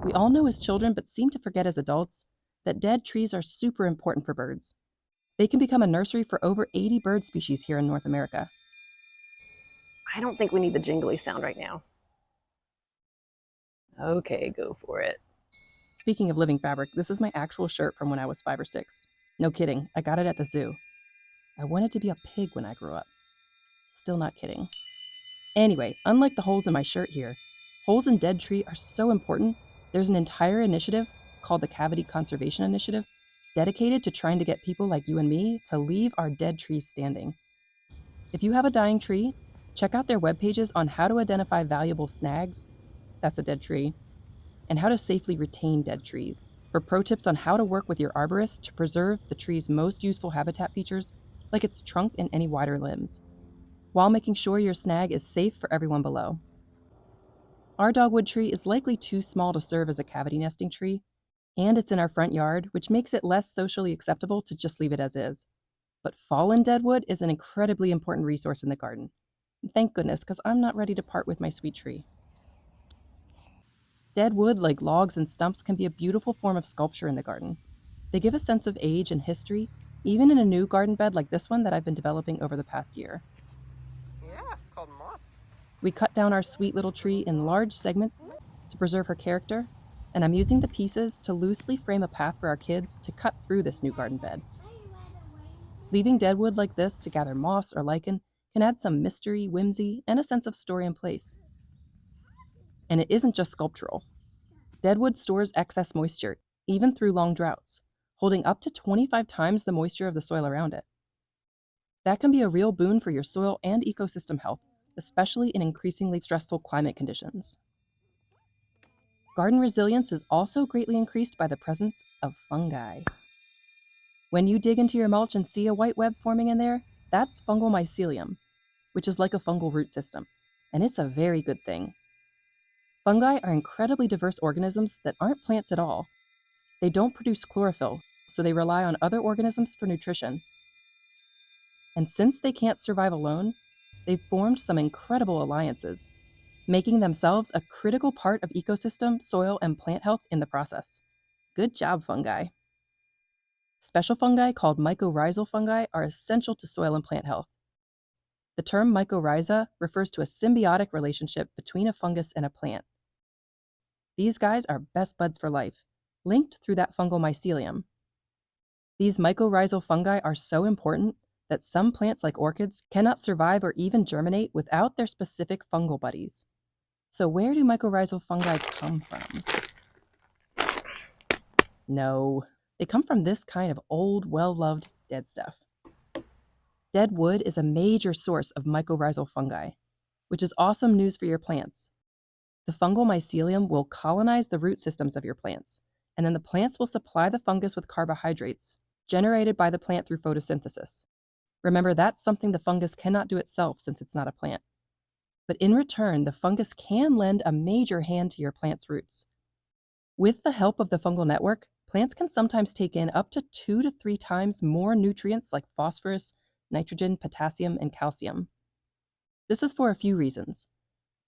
We all know as children, but seem to forget as adults, that dead trees are super important for birds. They can become a nursery for over 80 bird species here in North America. I don't think we need the jingly sound right now. Okay, go for it. Speaking of living fabric, this is my actual shirt from when I was 5 or 6. No kidding, I got it at the zoo. I wanted to be a pig when I grew up. Still not kidding. Anyway, unlike the holes in my shirt here, holes in dead tree are so important, there's an entire initiative called the Cavity Conservation Initiative dedicated to trying to get people like you and me to leave our dead trees standing. If you have a dying tree, check out their web pages on how to identify valuable snags, that's a dead tree, and how to safely retain dead trees. For pro tips on how to work with your arborist to preserve the tree's most useful habitat features, like its trunk and any wider limbs, while making sure your snag is safe for everyone below. Our dogwood tree is likely too small to serve as a cavity nesting tree, and it's in our front yard, which makes it less socially acceptable to just leave it as is. But fallen deadwood is an incredibly important resource in the garden. Thank goodness, because I'm not ready to part with my sweet tree. Dead wood, like logs and stumps, can be a beautiful form of sculpture in the garden. They give a sense of age and history, even in a new garden bed like this one that I've been developing over the past year. Yeah, it's called moss. We cut down our sweet little tree in large segments to preserve her character, and I'm using the pieces to loosely frame a path for our kids to cut through this new garden bed. Leaving dead wood like this to gather moss or lichen can add some mystery, whimsy, and a sense of story and place. And it isn't just sculptural. Deadwood stores excess moisture, even through long droughts, holding up to 25 times the moisture of the soil around it. That can be a real boon for your soil and ecosystem health, especially in increasingly stressful climate conditions. Garden resilience is also greatly increased by the presence of fungi. When you dig into your mulch and see a white web forming in there, that's fungal mycelium, which is like a fungal root system, and it's a very good thing. Fungi are incredibly diverse organisms that aren't plants at all. They don't produce chlorophyll, so they rely on other organisms for nutrition. And since they can't survive alone, they've formed some incredible alliances, making themselves a critical part of ecosystem, soil, and plant health in the process. Good job, fungi. Special fungi called mycorrhizal fungi are essential to soil and plant health. The term mycorrhiza refers to a symbiotic relationship between a fungus and a plant. These guys are best buds for life, linked through that fungal mycelium. These mycorrhizal fungi are so important that some plants like orchids cannot survive or even germinate without their specific fungal buddies. So where do mycorrhizal fungi come from? No, they come from this kind of old, well-loved dead stuff. Dead wood is a major source of mycorrhizal fungi, which is awesome news for your plants. The fungal mycelium will colonize the root systems of your plants, and then the plants will supply the fungus with carbohydrates generated by the plant through photosynthesis. Remember, that's something the fungus cannot do itself since it's not a plant. But in return, the fungus can lend a major hand to your plant's roots. With the help of the fungal network, plants can sometimes take in up to 2 to 3 times more nutrients like phosphorus, nitrogen, potassium, and calcium. This is for a few reasons.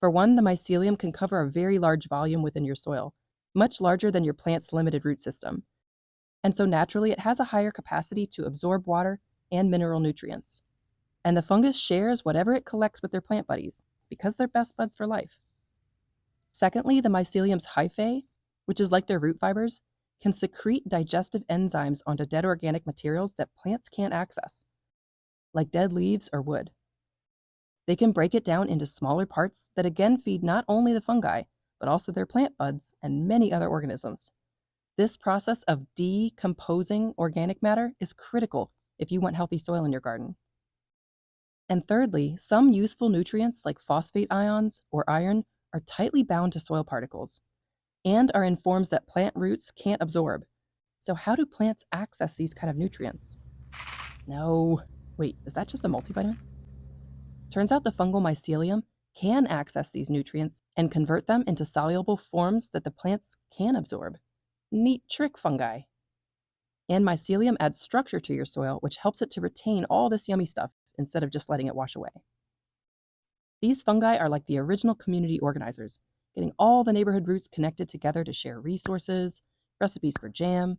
For one, the mycelium can cover a very large volume within your soil, much larger than your plant's limited root system. And so naturally, it has a higher capacity to absorb water and mineral nutrients. And the fungus shares whatever it collects with their plant buddies, because they're best buds for life. Secondly, the mycelium's hyphae, which is like their root fibers, can secrete digestive enzymes onto dead organic materials that plants can't access, like dead leaves or wood. They can break it down into smaller parts that again feed not only the fungi, but also their plant buds and many other organisms. This process of decomposing organic matter is critical if you want healthy soil in your garden. And thirdly, some useful nutrients like phosphate ions or iron are tightly bound to soil particles and are in forms that plant roots can't absorb. So how do plants access these kind of nutrients? No, wait, is that just a multivitamin? Turns out the fungal mycelium can access these nutrients and convert them into soluble forms that the plants can absorb. Neat trick, fungi. And mycelium adds structure to your soil, which helps it to retain all this yummy stuff instead of just letting it wash away. These fungi are like the original community organizers, getting all the neighborhood roots connected together to share resources, recipes for jam,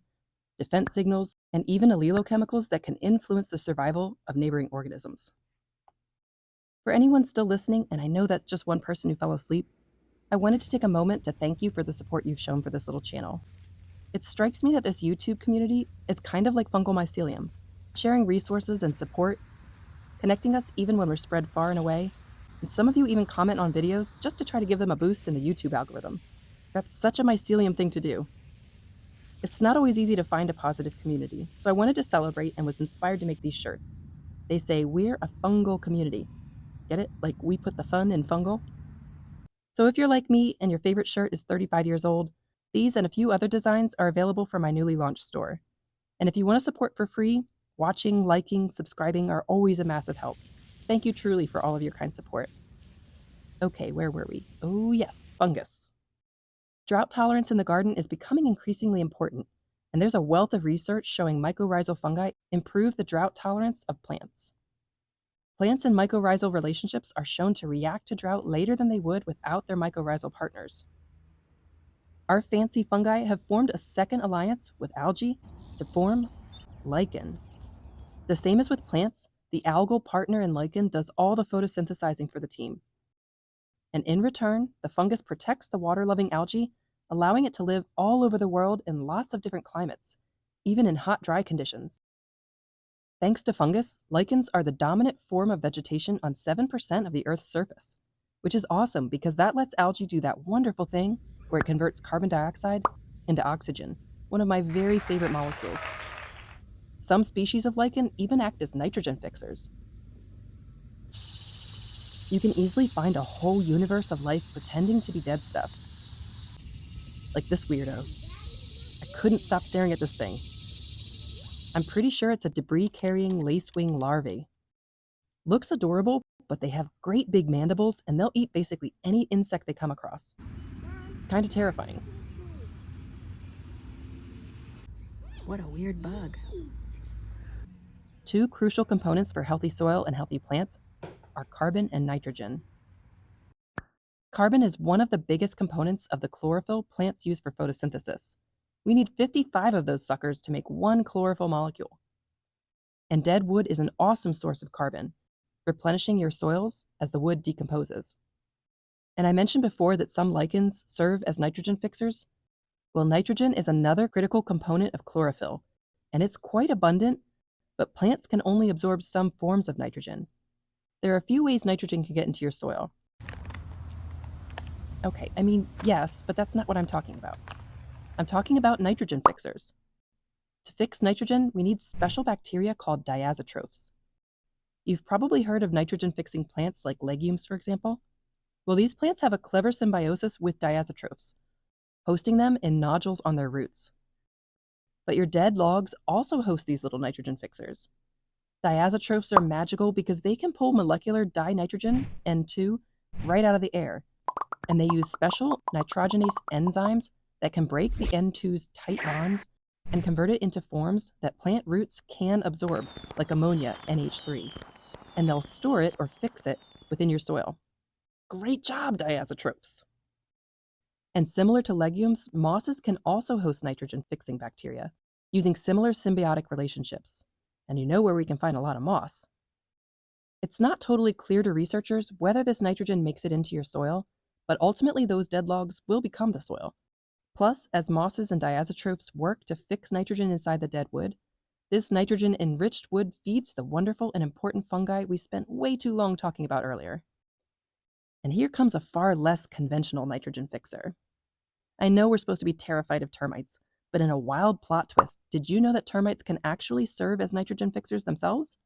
defense signals, and even allelochemicals that can influence the survival of neighboring organisms. For anyone still listening, and I know that's just one person who fell asleep, I wanted to take a moment to thank you for the support you've shown for this little channel. It strikes me that this YouTube community is kind of like fungal mycelium, sharing resources and support, connecting us even when we're spread far and away, and some of you even comment on videos just to try to give them a boost in the YouTube algorithm. That's such a mycelium thing to do. It's not always easy to find a positive community, so I wanted to celebrate and was inspired to make these shirts. They say, "We're a fungal community." Get it? Like we put the fun in fungal? So if you're like me and your favorite shirt is 35 years old, these and a few other designs are available from my newly launched store. And if you want to support for free, watching, liking, subscribing are always a massive help. Thank you truly for all of your kind support. Okay, where were we? Oh yes, fungus. Drought tolerance in the garden is becoming increasingly important, and there's a wealth of research showing mycorrhizal fungi improve the drought tolerance of plants. Plants and mycorrhizal relationships are shown to react to drought later than they would without their mycorrhizal partners. Our fancy fungi have formed a second alliance with algae to form lichen. The same as with plants, the algal partner in lichen does all the photosynthesizing for the team. And in return, the fungus protects the water-loving algae, allowing it to live all over the world in lots of different climates, even in hot, dry conditions. Thanks to fungus, lichens are the dominant form of vegetation on 7% of the Earth's surface, which is awesome because that lets algae do that wonderful thing where it converts carbon dioxide into oxygen, one of my very favorite molecules. Some species of lichen even act as nitrogen fixers. You can easily find a whole universe of life pretending to be dead stuff. Like this weirdo. I couldn't stop staring at this thing. I'm pretty sure it's a debris-carrying lacewing larvae. Looks adorable, but they have great big mandibles and they'll eat basically any insect they come across. Kinda terrifying. What a weird bug. Two crucial components for healthy soil and healthy plants are carbon and nitrogen. Carbon is one of the biggest components of the chlorophyll plants use for photosynthesis. We need 55 of those suckers to make one chlorophyll molecule. And dead wood is an awesome source of carbon, replenishing your soils as the wood decomposes. And I mentioned before that some lichens serve as nitrogen fixers. Well, nitrogen is another critical component of chlorophyll, and it's quite abundant, but plants can only absorb some forms of nitrogen. There are a few ways nitrogen can get into your soil. Okay, I mean, yes, but that's not what I'm talking about. I'm talking about nitrogen fixers. To fix nitrogen, we need special bacteria called diazotrophs. You've probably heard of nitrogen-fixing plants like legumes, for example. Well, these plants have a clever symbiosis with diazotrophs, hosting them in nodules on their roots. But your dead logs also host these little nitrogen fixers. Diazotrophs are magical because they can pull molecular dinitrogen, N2, right out of the air, and they use special nitrogenase enzymes that can break the N2's tight bonds and convert it into forms that plant roots can absorb, like ammonia, NH3, and they'll store it or fix it within your soil. Great job, diazotrophs! And similar to legumes, mosses can also host nitrogen-fixing bacteria, using similar symbiotic relationships. And you know where we can find a lot of moss. It's not totally clear to researchers whether this nitrogen makes it into your soil, but ultimately those dead logs will become the soil. Plus, as mosses and diazotrophs work to fix nitrogen inside the dead wood, this nitrogen-enriched wood feeds the wonderful and important fungi we spent way too long talking about earlier. And here comes a far less conventional nitrogen fixer. I know we're supposed to be terrified of termites, but in a wild plot twist, did you know that termites can actually serve as nitrogen fixers themselves?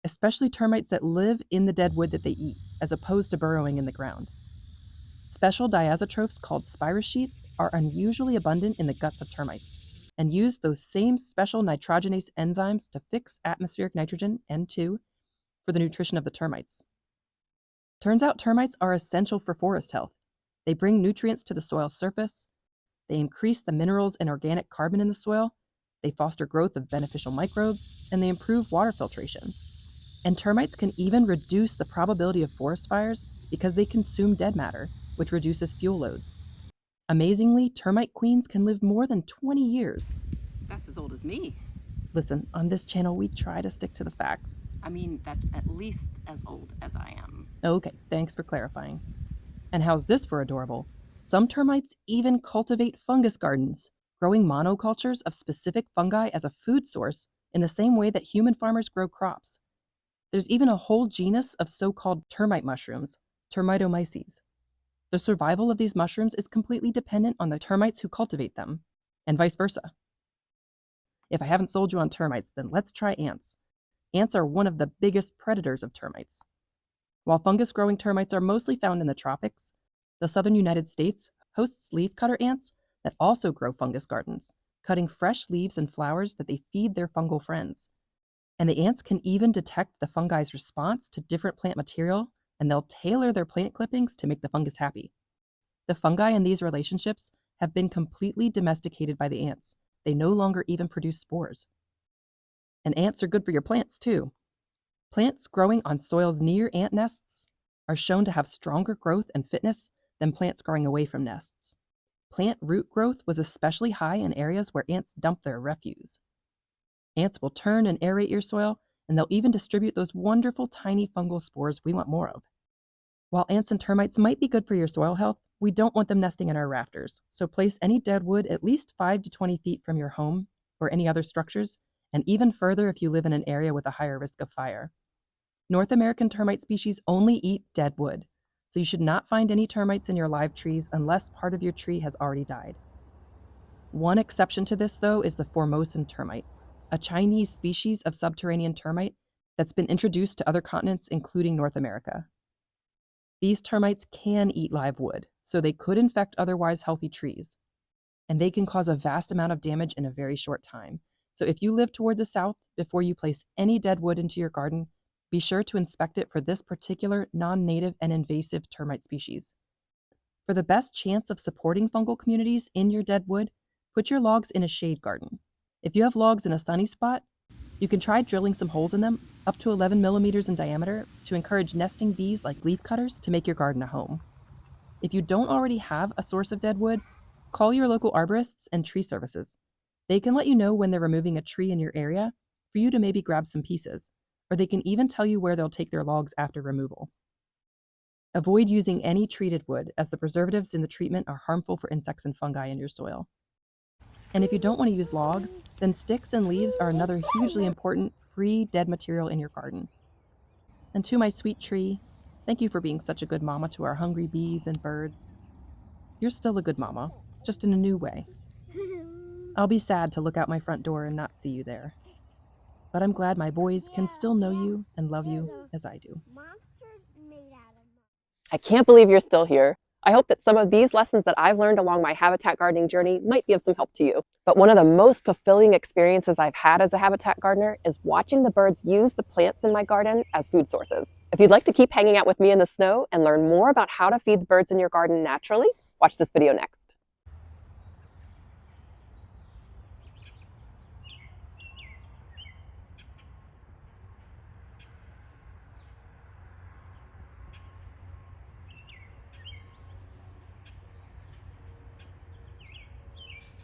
Especially termites that live in the dead wood that they eat, as opposed to burrowing in the ground. Special diazotrophs called spirochetes are unusually abundant in the guts of termites, and use those same special nitrogenase enzymes to fix atmospheric nitrogen, N2, for the nutrition of the termites. Turns out termites are essential for forest health. They bring nutrients to the soil's surface, they increase the minerals and organic carbon in the soil, they foster growth of beneficial microbes, and they improve water filtration. And termites can even reduce the probability of forest fires because they consume dead matter, which reduces fuel loads. Amazingly, termite queens can live more than 20 years. That's as old as me. Listen, on this channel, we try to stick to the facts. I mean, that's at least as old as I am. Okay, thanks for clarifying. And how's this for adorable? Some termites even cultivate fungus gardens, growing monocultures of specific fungi as a food source in the same way that human farmers grow crops. There's even a whole genus of so-called termite mushrooms, Termitomyces. The survival of these mushrooms is completely dependent on the termites who cultivate them, and vice versa. If I haven't sold you on termites, then let's try ants. Ants are one of the biggest predators of termites. While fungus-growing termites are mostly found in the tropics, the southern United States hosts leafcutter ants that also grow fungus gardens, cutting fresh leaves and flowers that they feed their fungal friends. And the ants can even detect the fungi's response to different plant material, and they'll tailor their plant clippings to make the fungus happy. The fungi in these relationships have been completely domesticated by the ants. They no longer even produce spores. And ants are good for your plants too. Plants growing on soils near ant nests are shown to have stronger growth and fitness than plants growing away from nests. Plant root growth was especially high in areas where ants dump their refuse. Ants will turn and aerate your soil, and they'll even distribute those wonderful tiny fungal spores we want more of. While ants and termites might be good for your soil health, we don't want them nesting in our rafters, so place any dead wood at least 5 to 20 feet from your home or any other structures, and even further if you live in an area with a higher risk of fire. North American termite species only eat dead wood, so you should not find any termites in your live trees unless part of your tree has already died. One exception to this, though, is the Formosan termite, a Chinese species of subterranean termite that's been introduced to other continents, including North America. These termites can eat live wood, so they could infect otherwise healthy trees, and they can cause a vast amount of damage in a very short time. So if you live toward the south, before you place any dead wood into your garden, be sure to inspect it for this particular non-native and invasive termite species. For the best chance of supporting fungal communities in your dead wood, put your logs in a shade garden. If you have logs in a sunny spot, you can try drilling some holes in them up to 11 millimeters in diameter to encourage nesting bees like leafcutters to make your garden a home. If you don't already have a source of dead wood, call your local arborists and tree services. They can let you know when they're removing a tree in your area for you to maybe grab some pieces, or they can even tell you where they'll take their logs after removal. Avoid using any treated wood, as the preservatives in the treatment are harmful for insects and fungi in your soil. And if you don't want to use logs, then sticks and leaves are another hugely important free dead material in your garden. And to my sweet tree, thank you for being such a good mama to our hungry bees and birds. You're still a good mama, just in a new way. I'll be sad to look out my front door and not see you there. but I'm glad my boys can still know you and love you as I do. I can't believe you're still here. I hope that some of these lessons that I've learned along my habitat gardening journey might be of some help to you. But one of the most fulfilling experiences I've had as a habitat gardener is watching the birds use the plants in my garden as food sources. If you'd like to keep hanging out with me in the snow and learn more about how to feed the birds in your garden naturally, watch this video next.